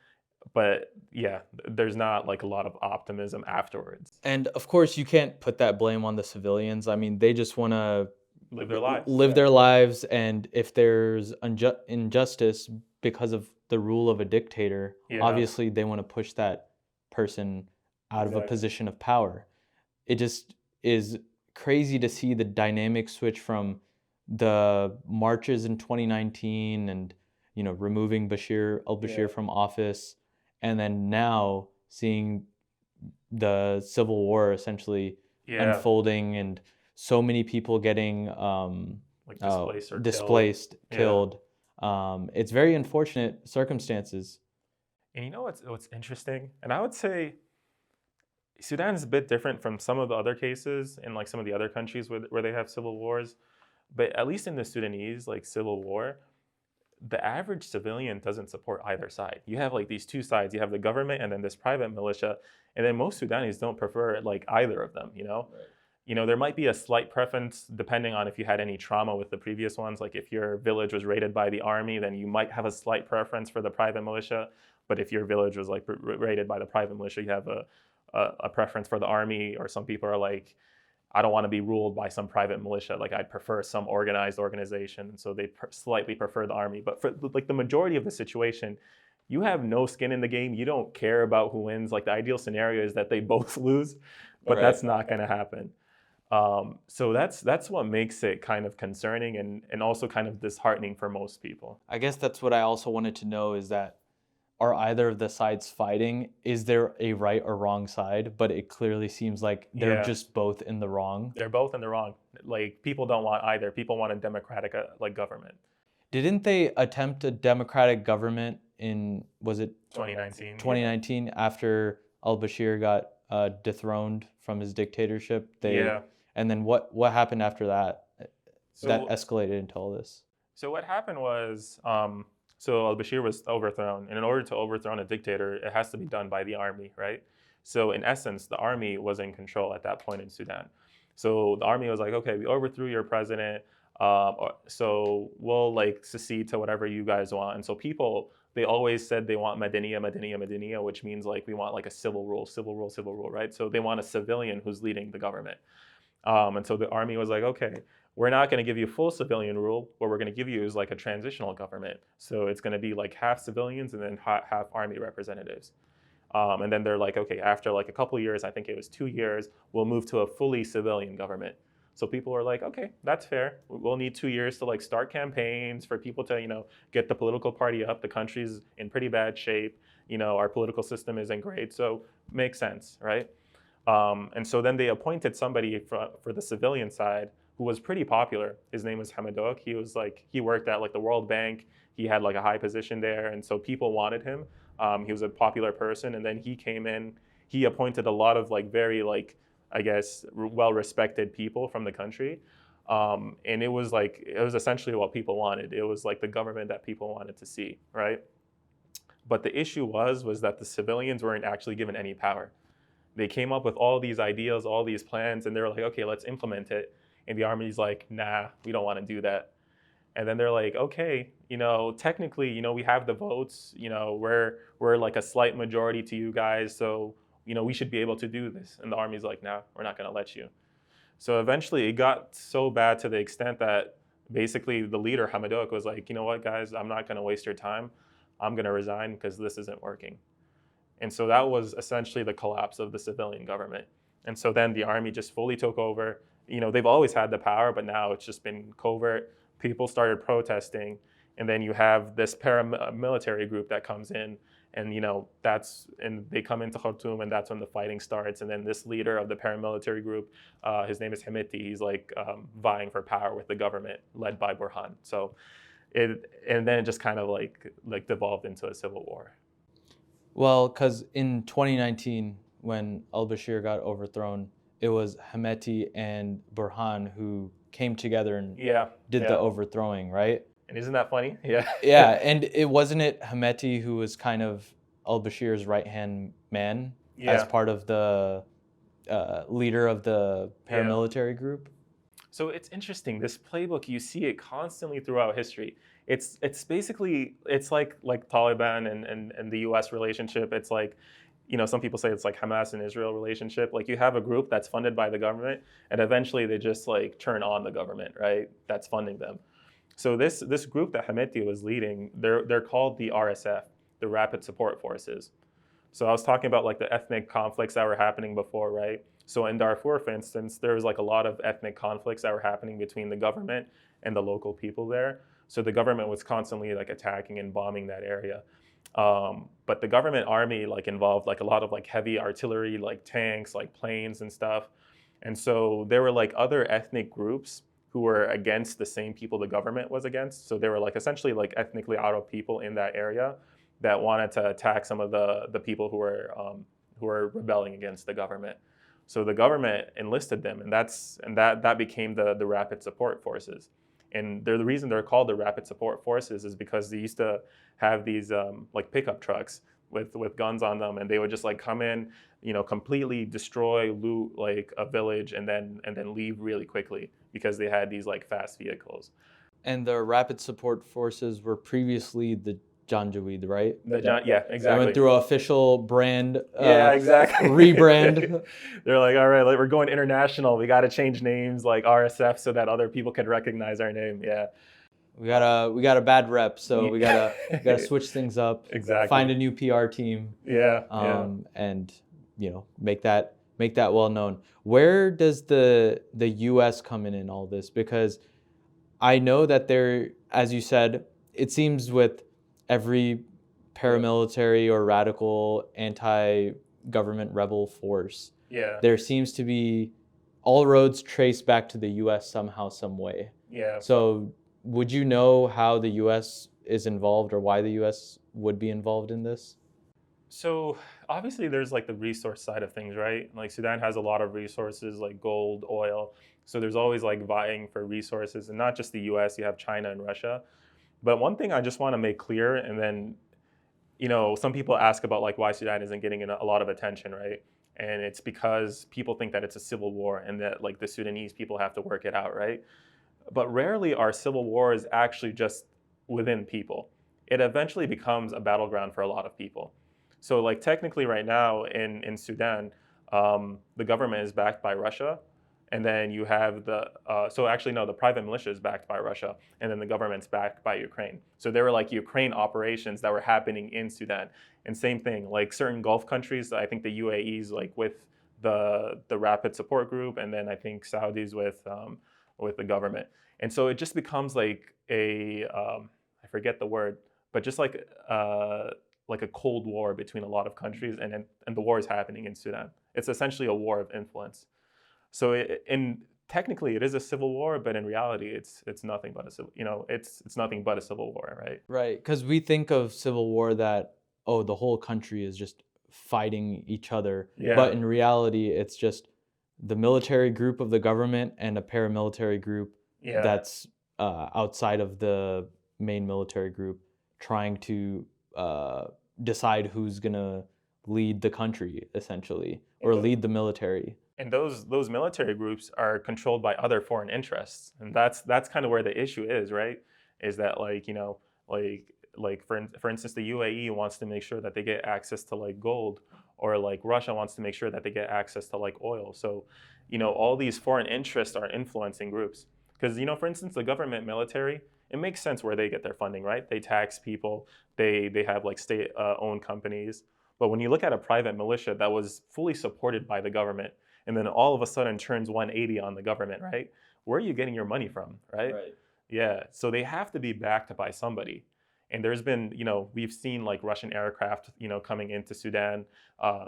but yeah, there's not like a lot of optimism afterwards. And of course, you can't put that blame on the civilians. I mean, they just want to live their lives. Their lives, and if there's injustice because of the rule of a dictator, obviously they want to push that person out of a position of power. It just is crazy to see the dynamic switch from the marches in 2019 and, you know, removing al-Bashir from office, and then now seeing the civil war essentially unfolding and so many people getting like displaced, killed. It's very unfortunate circumstances. And you know what's interesting? And I would say Sudan is a bit different from some of the other cases in like some of the other countries where they have civil wars. But at least in the Sudanese like civil war, the average civilian doesn't support either side. You have like these two sides. You have the government and then this private militia. And then most Sudanese don't prefer like either of them, you know? Right. You know, there might be a slight preference depending on if you had any trauma with the previous ones. Like if your village was raided by the army, then you might have a slight preference for the private militia. But if your village was like raided by the private militia, you have a preference for the army. Or some people are like, I don't want to be ruled by some private militia. Like I'd prefer some organized organization. So they slightly prefer the army. But for like the majority of the situation, you have no skin in the game. You don't care about who wins. Like the ideal scenario is that they both lose, but that's not going to happen. So that's what makes it kind of concerning and also kind of disheartening for most people. I guess that's what I also wanted to know is that, are either of the sides fighting? Is there a right or wrong side? But it clearly seems like they're just both in the wrong. They're both in the wrong. Like people don't want either. People want a democratic like government. Didn't they attempt a democratic government in, was it 2019? 2019 after al-Bashir got dethroned from his dictatorship? And then what happened after that? That escalated into all this. So what happened was, so al-Bashir was overthrown, and in order to overthrow a dictator, it has to be done by the army, right? So in essence, the army was in control at that point in Sudan. So the army was like, okay, we overthrew your president. So we'll like secede to whatever you guys want. And so people, they always said they want Madaniya, Madaniya, Madaniya, which means like we want like a civil rule, civil rule, civil rule, right? So they want a civilian who's leading the government. And so the army was like, okay, we're not going to give you full civilian rule. What we're going to give you is like a transitional government. So it's going to be like half civilians and then half army representatives. And then they're like, okay, after like a couple of years, I think it was 2 years, we'll move to a fully civilian government. So people are like, okay, that's fair. We'll need 2 years to like start campaigns for people to, get the political party up. The country's in pretty bad shape. Our political system isn't great. So makes sense, right? And so then they appointed somebody for the civilian side who was pretty popular. His name was Hamidok. He worked at like the World Bank. He had like a high position there. And so people wanted him. He was a popular person. And then he came in, he appointed a lot of like very like, I guess, well-respected people from the country. And it was essentially what people wanted. It was like the government that people wanted to see, right? But the issue was that the civilians weren't actually given any power. They came up with all these ideas, all these plans, and they were like, okay, let's implement it. And the army's like, nah, we don't want to do that. And then they're like, okay, technically, we have the votes, we're like a slight majority to you guys, so, we should be able to do this. And the army's like, nah, we're not going to let you. So eventually it got so bad to the extent that basically the leader, Hamidok, was like, you know what, guys, I'm not going to waste your time. I'm going to resign because this isn't working. And so that was essentially the collapse of the civilian government. And so then the army just fully took over. They've always had the power, but now it's just been covert. People started protesting. And then you have this paramilitary group that comes in. And and they come into Khartoum, and that's when the fighting starts. And then this leader of the paramilitary group, his name is Hemeti. He's like vying for power with the government, led by Burhan. So and then it just kind of like devolved into a civil war. Well, because in 2019, when al-Bashir got overthrown, it was Hemeti and Burhan who came together and did the overthrowing, right? And isn't that funny? Yeah. Yeah, and wasn't it Hemeti who was kind of al-Bashir's right-hand man as part of the leader of the paramilitary group? So it's interesting. This playbook, you see it constantly throughout history. It's basically, it's like Taliban and the U.S. relationship. It's like, some people say it's like Hamas and Israel relationship. Like you have a group that's funded by the government, and eventually they just like turn on the government, right? That's funding them. So this group that Hemeti was leading, they're called the RSF, the Rapid Support Forces. So I was talking about like the ethnic conflicts that were happening before, right? So in Darfur, for instance, there was like a lot of ethnic conflicts that were happening between the government and the local people there. So the government was constantly like attacking and bombing that area. But the government army like involved like a lot of like heavy artillery, like tanks, like planes and stuff. And so there were like other ethnic groups who were against the same people the government was against. So they were like essentially like ethnically out people in that area that wanted to attack some of the people who were rebelling against the government. So the government enlisted them, and that became the Rapid Support Forces. And the reason they're called the Rapid Support Forces is because they used to have these like pickup trucks with guns on them, and they would just like come in, completely destroy, loot like a village, and then leave really quickly because they had these like fast vehicles. And the Rapid Support Forces were previously the Janjaweed, right? Yeah, exactly. They went through an official brand, exactly. rebrand. They're like, all right, we're going international. We got to change names like RSF so that other people can recognize our name. Yeah. We got a bad rep, so we gotta switch things up. Exactly. Find a new PR team. And make that well known. Where does the U.S. come in all this? Because I know that there, as you said, it seems with every paramilitary or radical anti-government rebel force, there seems to be all roads trace back to the U.S. somehow, some way. Yeah. So would you know how the U.S. is involved or why the U.S. would be involved in this? So obviously there's like the resource side of things, right? Like Sudan has a lot of resources like gold, oil. So there's always like vying for resources, and not just the US, you have China and Russia. But one thing I just want to make clear, and then, some people ask about like why Sudan isn't getting a lot of attention, right? And it's because people think that it's a civil war and that like the Sudanese people have to work it out, right? But rarely are civil wars actually just within people. It eventually becomes a battleground for a lot of people. So like technically right now in Sudan, the government is backed by Russia, and then you have so actually no, the private militia is backed by Russia, and then the government's backed by Ukraine. So there were like Ukraine operations that were happening in Sudan, and same thing like certain Gulf countries. I think the UAE's like with the Rapid Support Group, and then I think Saudis with the government. And so it just becomes like I forget the word, but just like a cold war between a lot of countries, and the war is happening in Sudan. It's essentially a war of influence. So technically it is a civil war, but in reality it's nothing but a civil, it's nothing but a civil war, right? Right, because we think of civil war that, oh, the whole country is just fighting each other. Yeah. But in reality, it's just the military group of the government and a paramilitary group that's outside of the main military group trying to decide who's going to lead the country, essentially, or lead the military. And those military groups are controlled by other foreign interests, and that's kind of where the issue is, right? Is that like for instance, the UAE wants to make sure that they get access to like gold, or like Russia wants to make sure that they get access to like oil. So, all these foreign interests are influencing groups. Because for instance, the government military, it makes sense where they get their funding, right? They tax people, they have like state-owned companies. But when you look at a private militia that was fully supported by the government, and then all of a sudden turns 180 on the government, right? Where are you getting your money from, right? Right. Yeah, so they have to be backed by somebody. And there's been, we've seen like Russian aircraft, coming into Sudan. A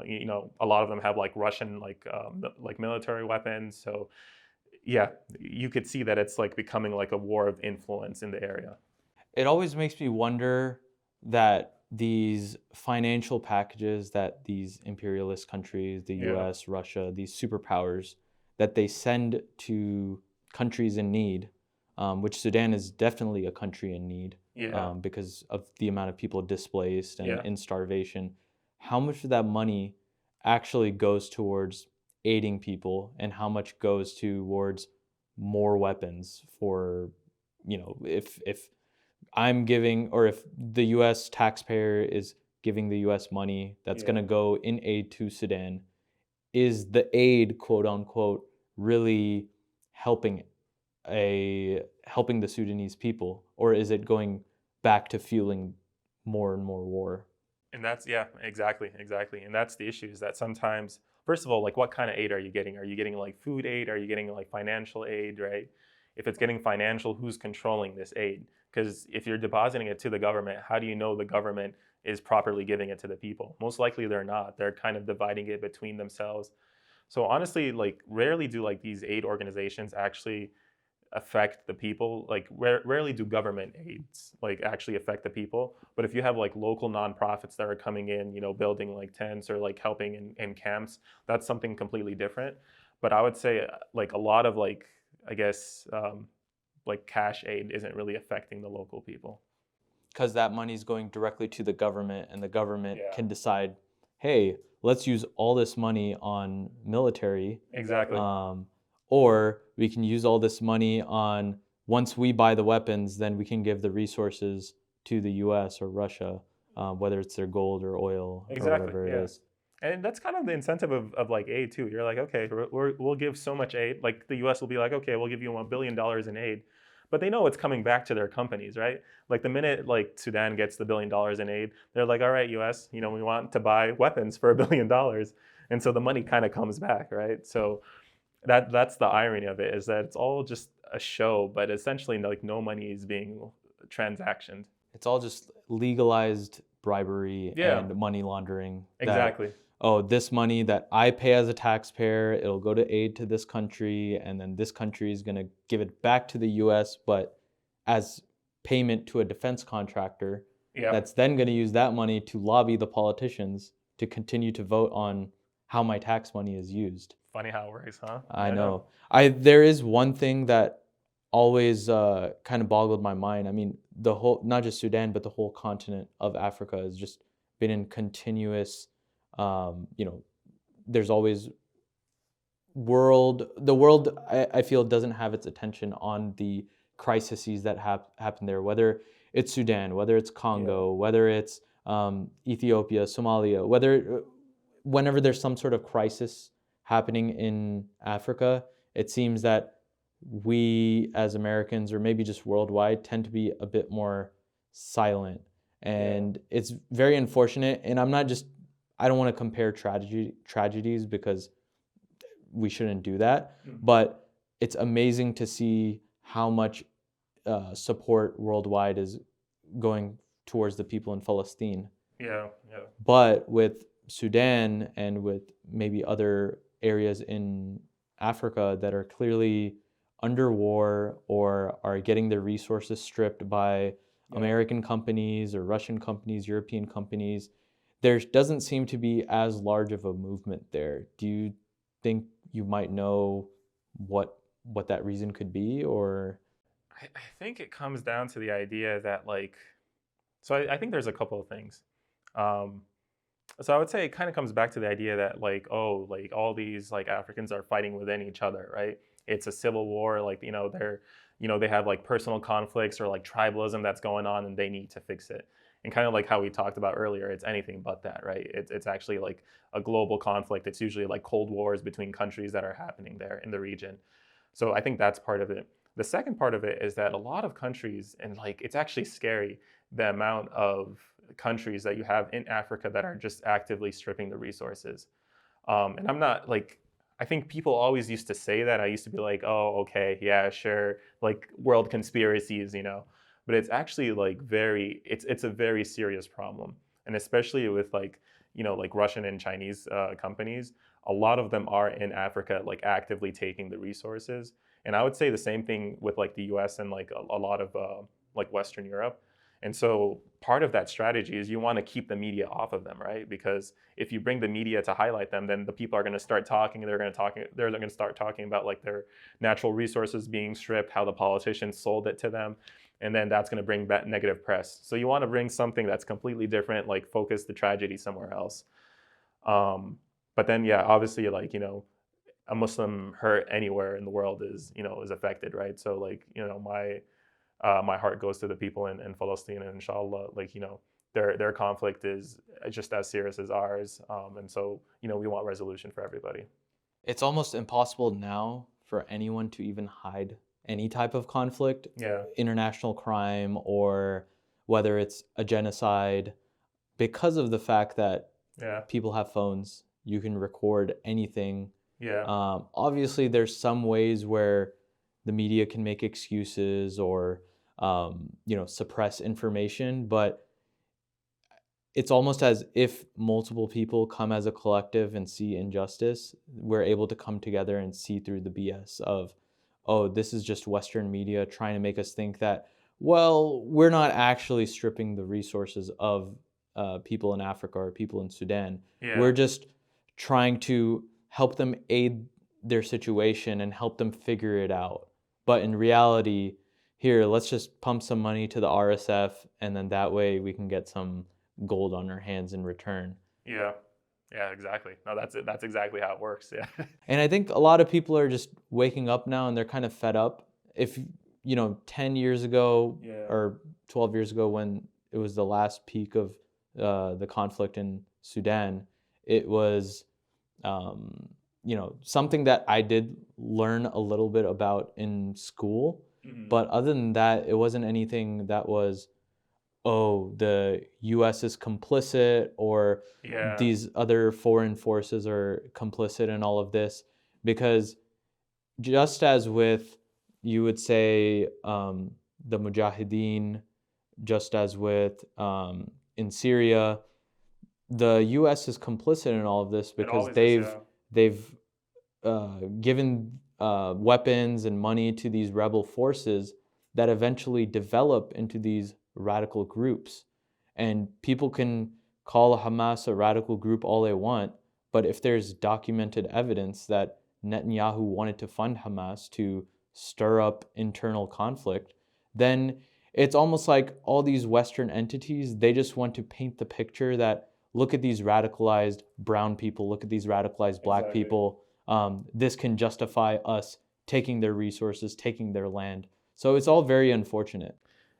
lot of them have like Russian, like military weapons. So yeah, you could see that it's like becoming like a war of influence in the area. It always makes me wonder that these financial packages that these imperialist countries, the US, Russia, these superpowers, that they send to countries in need, which Sudan is definitely a country in need because of the amount of people displaced and in starvation. How much of that money actually goes towards aiding people, and how much goes towards more weapons for, if I'm giving, or if the U.S. taxpayer is giving the U.S. money that's going to go in aid to Sudan, is the aid, quote unquote, really helping the Sudanese people, or is it going back to fueling more and more war? And that's exactly. And that's the issue, is that sometimes, first of all, like what kind of aid are you getting? Are you getting like food aid? Are you getting like financial aid, right? If it's getting financial, who's controlling this aid? Because if you're depositing it to the government, how do you know the government is properly giving it to the people? Most likely they're not. They're kind of dividing it between themselves. So honestly, like rarely do like these aid organizations actually affect the people. Like rarely do government aids like actually affect the people. But if you have like local nonprofits that are coming in, building like tents or like helping in camps, that's something completely different. But I would say like a lot of like, I guess, like cash aid isn't really affecting the local people. Because that money is going directly to the government, and the government can decide, hey, let's use all this money on military. Exactly. Or we can use all this money on, once we buy the weapons, then we can give the resources to the US or Russia, whether it's their gold or oil or whatever it is. And that's kind of the incentive of like aid too. You're like, okay, we'll give so much aid. Like the US will be like, okay, we'll give you $1 billion in aid. But they know it's coming back to their companies, right? Like the minute like Sudan gets the $1 billion in aid, they're like, all right, US, we want to buy weapons for $1 billion. And so the money kind of comes back, right? So that's the irony of it, is that it's all just a show, but essentially like no money is being transactioned. It's all just legalized bribery and money laundering. Exactly. This money that I pay as a taxpayer, it'll go to aid to this country, and then this country is going to give it back to the US, but as payment to a defense contractor that's then going to use that money to lobby the politicians to continue to vote on how my tax money is used. Funny how it works, huh? I know. There is one thing that always kind of boggled my mind. I mean, the whole, not just Sudan, but the whole continent of Africa has just been in continuous, there's always the world, I feel, doesn't have its attention on the crises that happen there, whether it's Sudan, whether it's Congo, whether it's Ethiopia, Somalia, whenever there's some sort of crisis happening in Africa, it seems that we as Americans, or maybe just worldwide, tend to be a bit more silent. And it's very unfortunate. And I don't want to compare tragedies because we shouldn't do that. But it's amazing to see how much support worldwide is going towards the people in Palestine. Yeah. But with Sudan and with maybe other areas in Africa that are clearly under war or are getting their resources stripped by American companies or Russian companies, European companies, there doesn't seem to be as large of a movement there. Do you think you might know what that reason could be? Or I think it comes down to the idea that so I think there's a couple of things. So I would say it kind of comes back to the idea that all these Africans are fighting within each other, right? It's a civil war, they have personal conflicts or tribalism that's going on, and they need to fix it. And kind of like how we talked about earlier, it's anything but that, right? It's actually a global conflict. It's usually cold wars between countries that are happening there in the region. So I think that's part of it. The second part of it is that a lot of countries, and it's actually scary, the amount of countries that you have in Africa that are just actively stripping the resources. And I'm not I think people always used to say that. I used to be oh, okay, yeah, sure, world conspiracies, but it's actually it's a very serious problem. And especially with Russian and Chinese companies, a lot of them are in Africa, actively taking the resources. And I would say the same thing with the US and a lot of Western Europe. And so part of that strategy is you want to keep the media off of them, right? Because if you bring the media to highlight them, then the people are going to start talking. They're going to start talking about their natural resources being stripped, how the politicians sold it to them, and then that's going to bring back negative press. So you want to bring something that's completely different, focus the tragedy somewhere else. But then, yeah, obviously, a Muslim hurt anywhere in the world is affected, right? So my heart goes to the people in Palestine, and inshallah, their conflict is just as serious as ours. And so, we want resolution for everybody. It's almost impossible now for anyone to even hide any type of conflict, international crime, or whether it's a genocide, because of the fact that people have phones. You can record anything. Obviously, there's some ways where the media can make excuses or suppress information, but it's almost as if multiple people come as a collective and see injustice, we're able to come together and see through the BS of, oh, this is just Western media trying to make us think that, well, we're not actually stripping the resources of people in Africa or people in Sudan. We're just trying to help them aid their situation and help them figure it out. But in reality, here, let's just pump some money to the RSF, and then that way we can get some gold on our hands in return. Yeah, exactly. No, that's it. That's exactly how it works. Yeah. And I think a lot of people are just waking up now, and they're kind of fed up. If 10 years ago or 12 years ago, when it was the last peak of the conflict in Sudan, it was something that I did learn a little bit about in school. But other than that, it wasn't anything that was, oh, the U.S. is complicit, or these other foreign forces are complicit in all of this. Because just as with, you would say, the Mujahideen, just as with in Syria, the U.S. is complicit in all of this because they've given weapons and money to these rebel forces that eventually develop into these radical groups. And people can call Hamas a radical group all they want, but if there's documented evidence that Netanyahu wanted to fund Hamas to stir up internal conflict, then it's almost like all these Western entities, they just want to paint the picture that, look at these radicalized brown people, look at these radicalized black people, this can justify us taking their resources, taking their land. So it's all very unfortunate.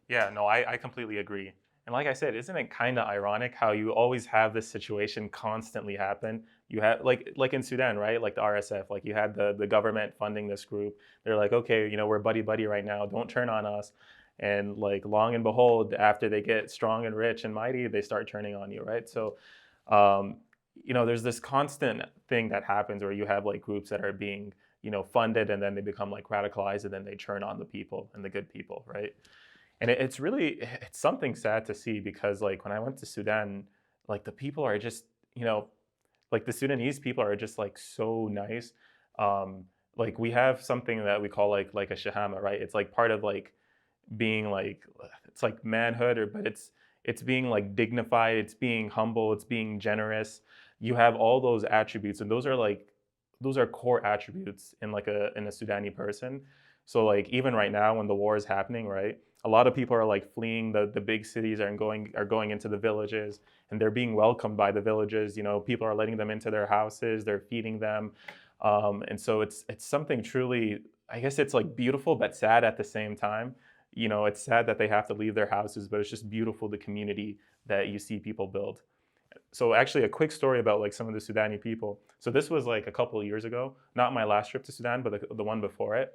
Yeah, no, I completely agree. And like I said, isn't it kind of ironic how you always have this situation constantly happen? You have like in Sudan, right? Like the RSF, like you had the government funding this group. They're like, okay, we're buddy buddy right now. Don't turn on us. And like long and behold, after they get strong and rich and mighty, they start turning on you, right? So, um, there's this constant thing that happens where you have like groups that are being, funded, and then they become like radicalized, and then they turn on the people and the good people, right? And it's something sad to see, because like when I went to Sudan, like the people are just, like the Sudanese people are just like so nice. Like we have something that we call like a shahama, right? It's like part of like being like, it's like manhood, but it's being like dignified, it's being humble, it's being generous. You have all those attributes, and those are core attributes in in a Sudani person. So like even right now when the war is happening, right? A lot of people are like fleeing the big cities and going into the villages, and they're being welcomed by the villages. People are letting them into their houses, they're feeding them. And so it's something truly, I guess it's like beautiful but sad at the same time. It's sad that they have to leave their houses, but it's just beautiful, the community that you see people build. So actually a quick story about like some of the Sudani people. So this was like a couple of years ago, not my last trip to Sudan, but the one before it.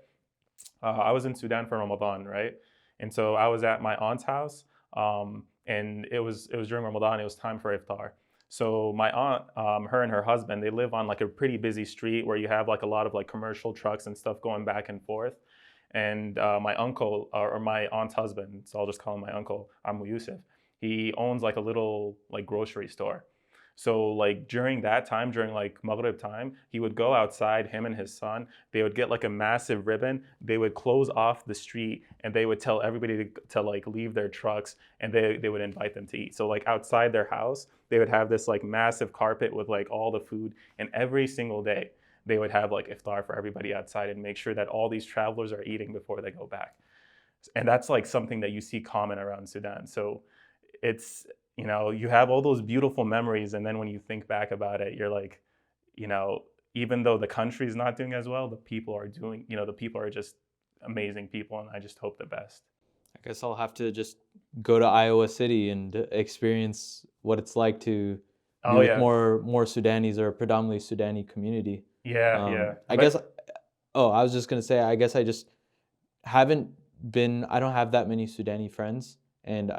I was in Sudan for Ramadan, right? And so I was at my aunt's house, and it was during Ramadan. It was time for iftar. So my aunt, her and her husband, they live on like a pretty busy street where you have like a lot of like commercial trucks and stuff going back and forth. And my uncle, or my aunt's husband, so I'll just call him my uncle, Amu Yusuf, he owns like a little like grocery store. So like during that time, during like Maghrib time, he would go outside, him and his son, they would get like a massive ribbon, they would close off the street, and they would tell everybody to like leave their trucks, and they would invite them to eat. So like outside their house, they would have this like massive carpet with like all the food, and every single day they would have like iftar for everybody outside and make sure that all these travelers are eating before they go back. And that's like something that you see common around Sudan. So it's, you have all those beautiful memories, and then when you think back about it, you're like, even though the country is not doing as well, the people are doing, the people are just amazing people, and I just hope the best. I guess I'll have to just go to Iowa City and experience what it's like to be with more Sudanese, or a predominantly Sudani community. Yeah. I guess. Oh, I was just gonna say. I guess I just haven't been. I don't have that many Sudani friends, and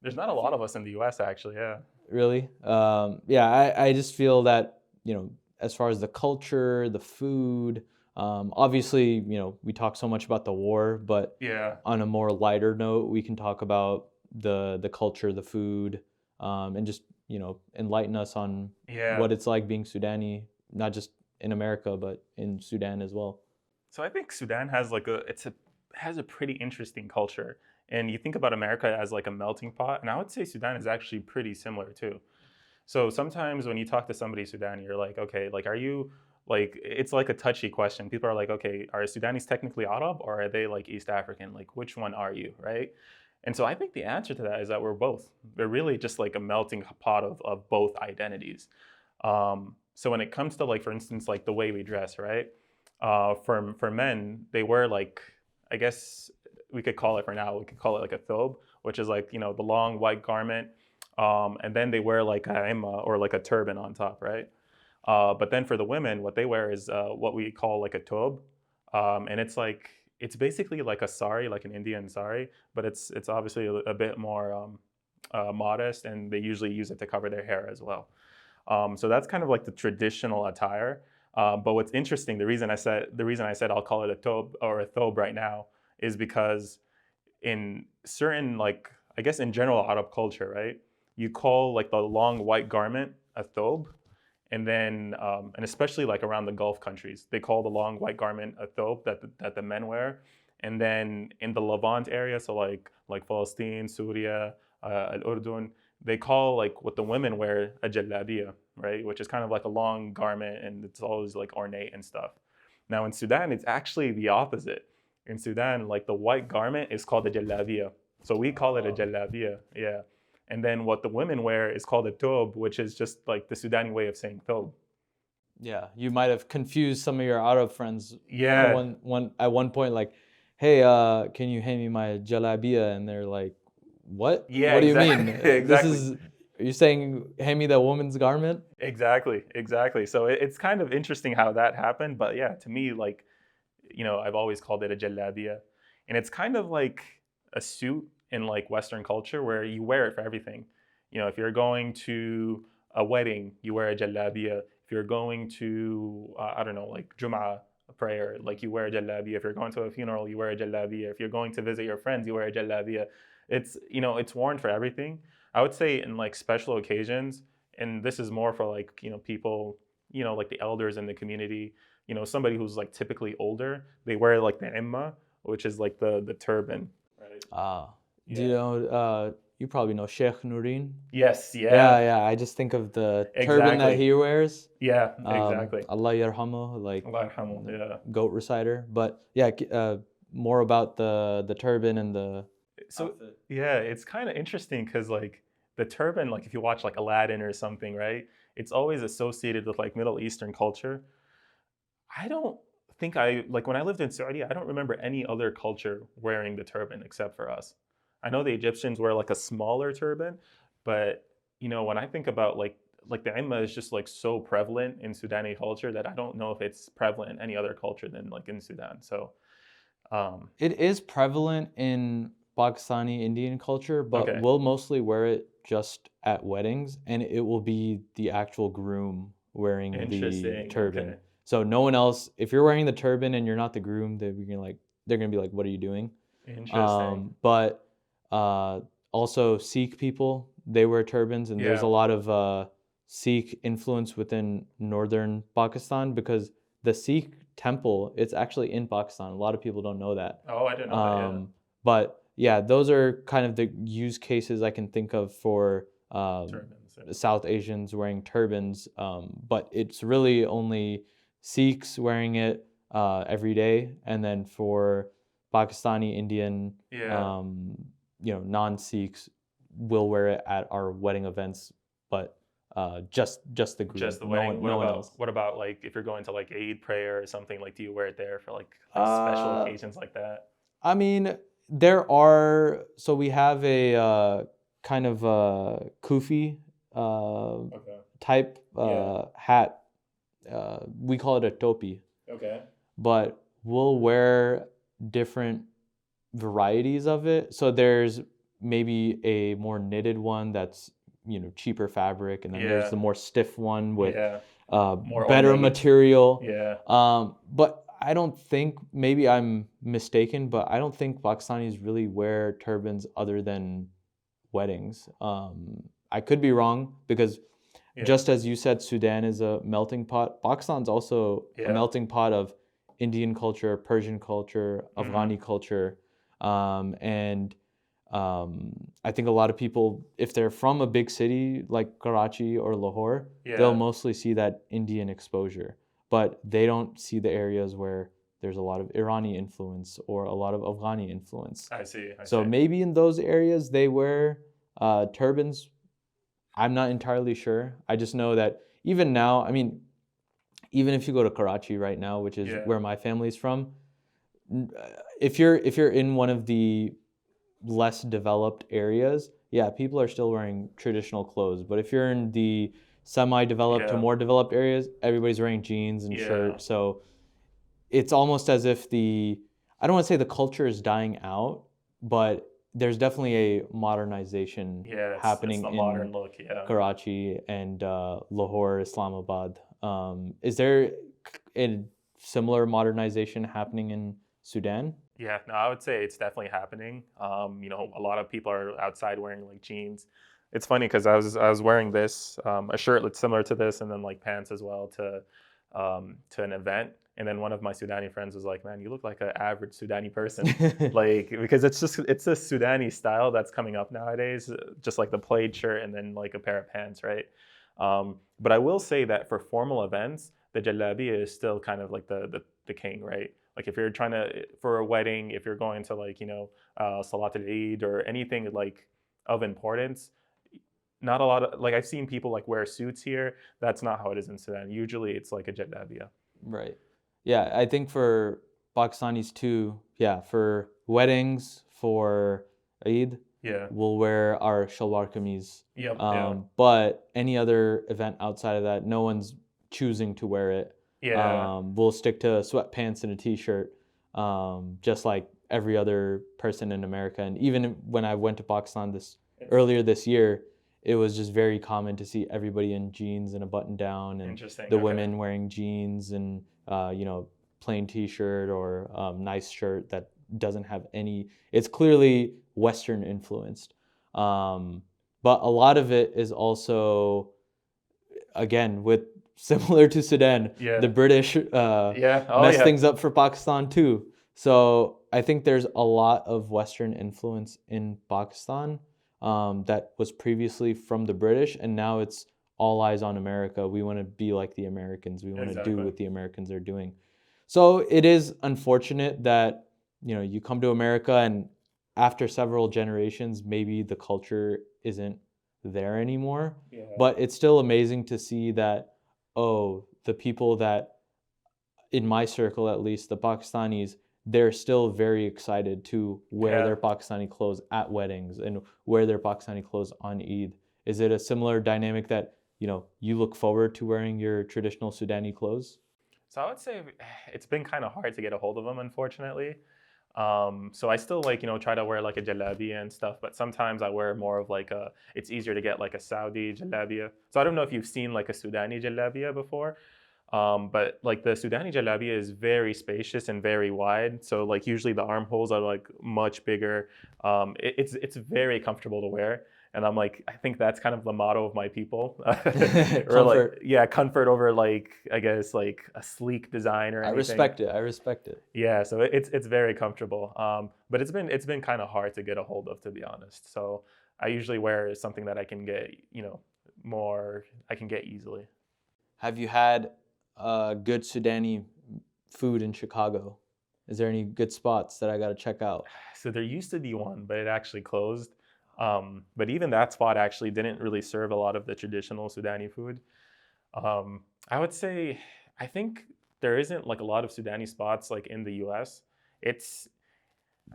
there's not a lot of us in the U.S. actually. Yeah. Really? Yeah. I just feel that as far as the culture, the food. Obviously, we talk so much about the war, but on a more lighter note, we can talk about the culture, the food, and just enlighten us on what it's like being Sudani, not just in America, but in Sudan as well. So I think Sudan has has a pretty interesting culture, and you think about America as like a melting pot, and I would say Sudan is actually pretty similar too. So sometimes when you talk to somebody Sudan, you're like, okay, like, are you like, it's like a touchy question. People are like, okay, are Sudanese technically Arab, or are they like East African? Like, which one are you, right? And so I think the answer to that is that we're both. We're really just like a melting pot of both identities. So when it comes to like, for instance, like the way we dress, right? For men, they wear like, I guess we could call it for now, we could call it like a thobe, which is like, the long white garment. And then they wear like a imma, or like a turban on top, right? But then for the women, what they wear is what we call like a tob. And it's basically like a sari, like an Indian sari, but it's obviously a bit more modest, and they usually use it to cover their hair as well. So that's kind of like the traditional attire. But what's interesting, the reason I said I'll call it a tob or a thobe right now is because in certain, like, I guess in general Arab culture, right, you call like the long white garment a thobe, and then and especially like around the Gulf countries, they call the long white garment a thobe that the men wear. And then in the Levant area, so like Palestine, Syria, Al-Urdun, they call like what the women wear a jalabiya, right? Which is kind of like a long garment, and it's always like ornate and stuff. Now in Sudan, it's actually the opposite. In Sudan, like the white garment is called a jalabiya. So we call it a jalabiya, yeah. And then what the women wear is called a thobe, which is just like the Sudani way of saying thobe. Yeah, you might have confused some of your Arab friends at Yeah, one point, like, hey, can you hand me my jalabia? And they're like, what? yeah, What do you mean? exactly, This exactly. is, are you saying hand me that woman's garment? Exactly, exactly. So it's kind of interesting how that happened. But yeah, to me, like, I've always called it a jalabiya. And it's kind of like a suit in like Western culture where you wear it for everything. If you're going to a wedding, you wear a jalabiya. If you're going to, I don't know, like Jum'ah, a prayer, like you wear a jalabiya. If you're going to a funeral, you wear a jalabiya. If you're going to visit your friends, you wear a jalabiya. It's worn for everything. I would say in like special occasions, and this is more for like, people, like the elders in the community, somebody who's like typically older, they wear like the imma, which is like the turban, right? Ah, do you Yeah. know, you probably know Sheikh Nureen? Yes. Yeah. Yeah, yeah, I just think of the turban that Exactly. he wears. Yeah. Exactly. Allah yarhamu, like Allah yarhamu. the Yeah. goat reciter. But yeah, more about the turban and the So outfit. yeah, it's kind of interesting because like the turban, like if you watch like Aladdin or something, right? It's always associated with like Middle Eastern culture. I don't think I like when I lived in Saudi, I don't remember any other culture wearing the turban except for us. I know the Egyptians wear like a smaller turban, but when I think about like the imma is just like so prevalent in Sudani culture that I don't know if it's prevalent in any other culture than like in Sudan. So It is prevalent in Pakistani Indian culture, but okay, we'll mostly wear it just at weddings, and it will be the actual groom wearing the interesting. turban. Okay, So no one else, if you're wearing the turban and you're not the groom, they're gonna be like, "What are you doing?" interesting. But uh, also Sikh people, they wear turbans, and there's a Yeah. lot of Sikh influence within northern Pakistan because the Sikh temple, it's actually in Pakistan. A lot of people don't know that. Oh, I didn't know that. Yeah. But yeah, those are kind of the use cases I can think of for Turbans. South Asians wearing turbans. But it's really only Sikhs wearing it every day, and then for Pakistani Indian, Yeah. non-Sikhs will wear it at our wedding events, but just the groom, Just the no wedding. one, no one else. What about like if you're going to like Eid prayer or something? Like, do you wear it there for like special Uh, occasions like that? I mean, there are, so we have a kind of kufi uh, Okay. type Yeah. hat. We call it a topi, Okay. but we'll wear different varieties of it. So there's maybe a more knitted one that's cheaper fabric, and then there's Yeah. the more stiff one with Yeah. More better ornate. material. Yeah. But I don't think, maybe I'm mistaken, but I don't think Pakistanis really wear turbans other than weddings. I could be wrong because Yeah. just as you said, Sudan is a melting pot. Pakistan's also a Yeah. melting pot of Indian culture, Persian culture, Mm-hmm. Afghani culture, and I think a lot of people, if they're from a big city like Karachi or Lahore, they'll Yeah. mostly see that Indian exposure, but they don't see the areas where there's a lot of Irani influence or a lot of Afghani influence. I see. I So see. maybe in those areas they wear turbans. I'm not entirely sure. I just know that even now, I mean, even if you go to Karachi right now, which is Yeah. where my family's from, if you're in one of the less developed areas, yeah, people are still wearing traditional clothes. But if you're in the semi-developed to Yeah. more developed areas, everybody's wearing jeans and Yeah. shirts. So it's almost as if I don't want to say the culture is dying out, but there's definitely a modernization Yeah. It's happening the in modern look. Yeah. Karachi and Lahore, Islamabad. Is there a similar modernization happening in Sudan? Yeah, no, I would say it's definitely happening. A lot of people are outside wearing like jeans. It's funny because I was wearing this a shirt that's similar to this, and then like pants as well to an event. And then one of my Sudani friends was like, "Man, you look like an average Sudani person," like because it's a Sudani style that's coming up nowadays, just like the plaid shirt and then like a pair of pants, right? But I will say that for formal events, the jalabiya is still kind of like the king, right? Like if you're trying to for a wedding, if you're going to like Salat al Eid or anything like of importance, not a lot of like I've seen people like wear suits here. That's not how it is in Sudan. Usually it's like a jalabiya. Right. Yeah, I think for Pakistanis too, yeah, for weddings, for Eid, Yeah. we'll wear our shalwar kameez. Yep. Yeah. But any other event outside of that, no one's choosing to wear it. Yeah. We'll stick to sweatpants and a t-shirt, just like every other person in America. And even when I went to Pakistan earlier this year, it was just very common to see everybody in jeans and a button down, and Interesting. the Okay. women wearing jeans and plain t-shirt or nice shirt that doesn't have any. It's clearly Western influenced, but a lot of it is also, again, with similar to Sudan, Yeah. the British Yeah. Oh, messed yeah. things up for Pakistan too. So I think there's a lot of Western influence in Pakistan that was previously from the British, and now it's all eyes on America. We want to be like the Americans. We want to do Exactly. what the Americans are doing. So it is unfortunate that you come to America and after several generations, maybe the culture isn't there anymore. Yeah. But it's still amazing to see that, oh, the people that, in my circle at least, the Pakistanis, they're still very excited to wear Yeah. their Pakistani clothes at weddings and wear their Pakistani clothes on Eid. Is it a similar dynamic that, you look forward to wearing your traditional Sudani clothes? So I would say it's been kind of hard to get a hold of them, unfortunately. So I still try to wear like a jalabiya and stuff, but sometimes I wear more of like it's easier to get like a Saudi jalabiya. So I don't know if you've seen like a Sudani jalabiya before, but like the Sudani jalabiya is very spacious and very wide. So like usually the armholes are like much bigger. It's very comfortable to wear. And I'm like, I think that's kind of the motto of my people. Or Comfort. like, yeah, comfort over like, I guess like a sleek design or I anything. respect it. Yeah, so it's very comfortable. But it's been kind of hard to get a hold of, to be honest. So I usually wear something that I can get, I can get easily. Have you had good Sudani food in Chicago? Is there any good spots that I got to check out? So there used to be one, but it actually closed. But even that spot actually didn't really serve a lot of the traditional Sudani food. I would say, I think there isn't like a lot of Sudani spots like in the U.S.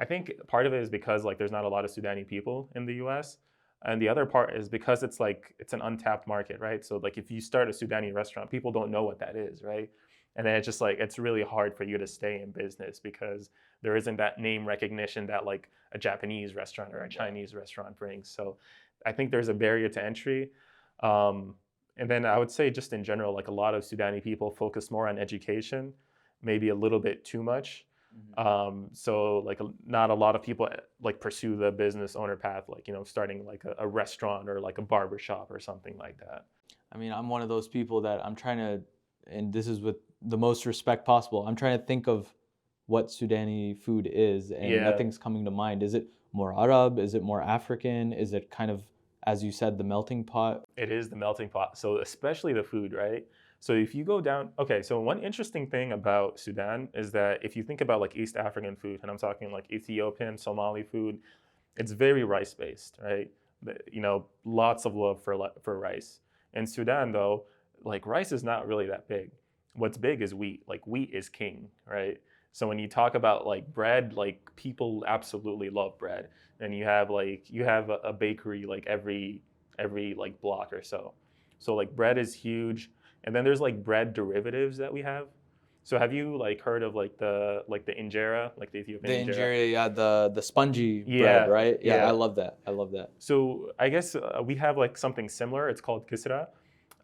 I think part of it is because like there's not a lot of Sudani people in the U.S. And the other part is because it's an untapped market, right? So like if you start a Sudani restaurant, people don't know what that is, right? And then it's just like it's really hard for you to stay in business because there isn't that name recognition that like a Japanese restaurant or a Chinese restaurant brings. So I think there's a barrier to entry. And then I would say just in general, like a lot of Sudani people focus more on education, maybe a little bit too much. So like not a lot of people like pursue the business owner path, like, starting like a restaurant or like a barber shop or something like that. I mean, I'm one of those people that I'm trying to, and this is with the most respect possible, I'm trying to think of what Sudani food is, and Yeah. nothing's coming to mind. Is it more Arab? Is it more African? Is it kind of, as you said, the melting pot? It is the melting pot. So especially the food, right? So if you go down, okay, so one interesting thing about Sudan is that if you think about like East African food, and I'm talking like Ethiopian, Somali food, it's very rice based, right? Lots of love for rice. In Sudan though, like rice is not really that big. What's big is wheat. Like wheat is king, right? So when you talk about like bread, like people absolutely love bread. And you have a bakery like every like block or so. So like bread is huge. And then there's like bread derivatives that we have. So have you like heard of like the injera, like the The Ethiopian injera? injera, yeah, the spongy Yeah, bread, right? Yeah, yeah. I love that. I love that. So I guess we have like something similar. It's called kisra,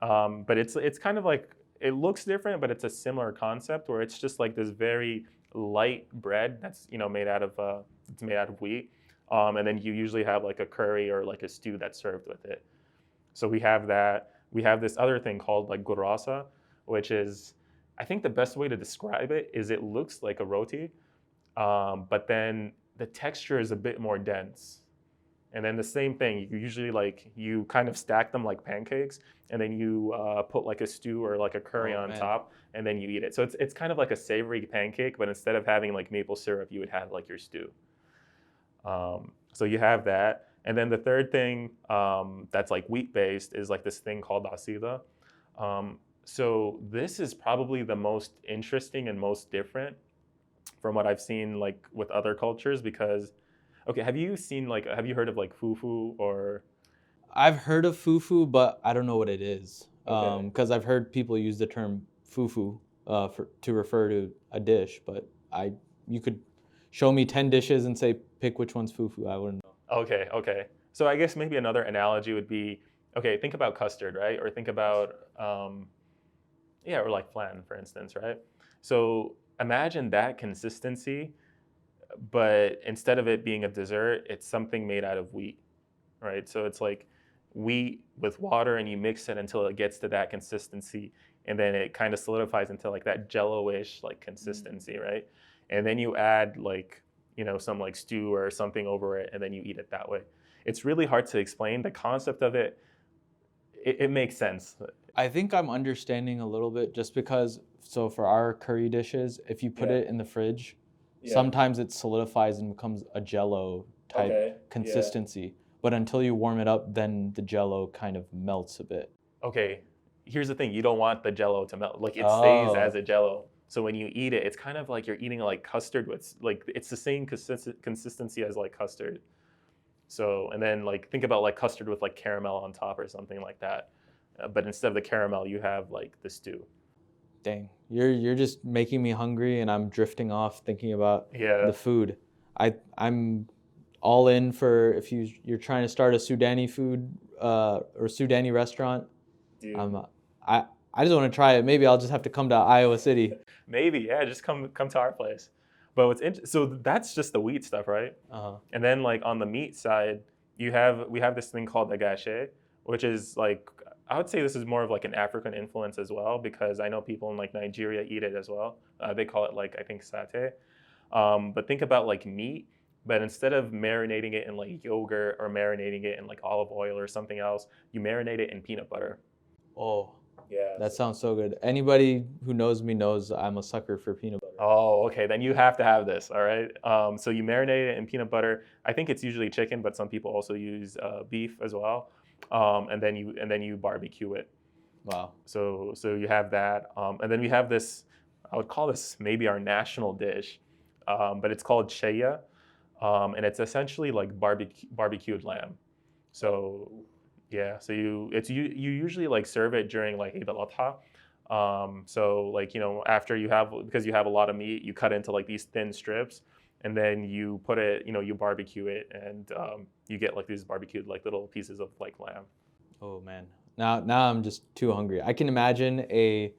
but it's kind of like it looks different, but it's a similar concept where it's just like this very light bread that's made out of it's made out of wheat, and then you usually have like a curry or like a stew that's served with it. So we have that. We have this other thing called like gurasa, which is, I think the best way to describe it is it looks like a roti, but then the texture is a bit more dense. And then the same thing, you usually like you kind of stack them like pancakes, and then you put like a stew or like a curry on top, and then you eat it. So it's kind of like a savory pancake, but instead of having like maple syrup, you would have like your stew. So you have that. And then the third thing that's like wheat based is like this thing called asida. So this is probably the most interesting and most different from what I've seen like with other cultures because, okay, have you heard of like fufu or? I've heard of fufu, but I don't know what it is. Okay. Because I've heard people use the term fufu to refer to a dish, but you could show me 10 dishes and say pick which one's fufu. I wouldn't know. Okay. So I guess maybe another analogy would be, okay, think about custard, right? Or think about, or like flan, for instance, right? So imagine that consistency, but instead of it being a dessert, it's something made out of wheat, right? So it's like wheat with water and you mix it until it gets to that consistency and then it kind of solidifies into like that jello-ish like consistency, right? And then you add like, some like stew or something over it and then you eat it that way. It's really hard to explain. The concept of it makes sense. I think I'm understanding a little bit just because, so for our curry dishes, if you put it in the fridge, sometimes it solidifies and becomes a jello type consistency. But until you warm it up, then the jello kind of melts a bit. Okay, here's the thing. You don't want the jello to melt. Like it stays as a jello. So when you eat it, it's kind of like you're eating like custard with, like it's the same consistency as like custard. So, and then like think about like custard with like caramel on top or something like that. But instead of the caramel, you have like the stew. Dang, you're just making me hungry and I'm drifting off thinking about the food. I'm all in for if you're trying to start a Sudani food or Sudani restaurant. Dude. I just want to try it. Maybe I'll just have to come to Iowa City. Maybe, yeah, just come to our place. But so that's just the wheat stuff, right? And then like on the meat side, we have this thing called agashe, which is like, I would say this is more of like an African influence as well, because I know people in like Nigeria eat it as well. They call it like, I think satay. But think about like meat, but instead of marinating it in like yogurt or marinating it in like olive oil or something else, you marinate it in peanut butter. Oh. Yeah. That sounds so good. Anybody who knows me knows I'm a sucker for peanut butter. Oh, okay. Then you have to have this, all right? So you marinate it in peanut butter. I think it's usually chicken, but some people also use beef as well. And then you barbecue it. Wow. So you have that. And then we have this, I would call this maybe our national dish, but it's called sheya. And it's essentially like barbecued lamb. So yeah, so you usually like serve it during like Eid al-Adha. So like, because you have a lot of meat, you cut into like these thin strips and then you put it, you barbecue it and you get like these barbecued like little pieces of like lamb. Oh man, now I'm just too hungry. I can imagine a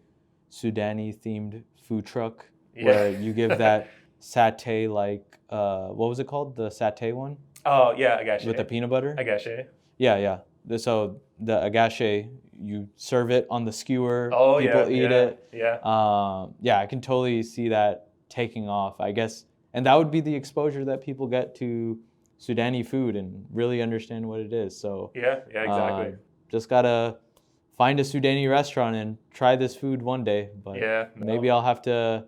Sudani themed food truck where you give that satay like, what was it called? The satay one? Oh yeah, agashe. With the peanut butter? Agashe. Yeah. So the agashe, you serve it on the skewer. Oh, people eat it. Yeah. I can totally see that taking off, I guess. And that would be the exposure that people get to Sudani food and really understand what it is. So yeah, exactly. Just gotta find a Sudani restaurant and try this food one day. But maybe I'll have to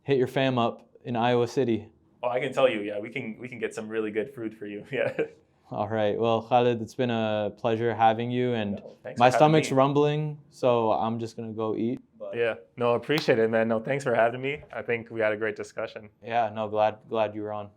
hit your fam up in Iowa City. Oh, I can tell you, we can get some really good food for you. Yeah. All right. Well, Khalid, it's been a pleasure having you, and my stomach's rumbling, so I'm just gonna go eat. But... Yeah. No, appreciate it, man. No, thanks for having me. I think we had a great discussion. Yeah. No, glad you were on.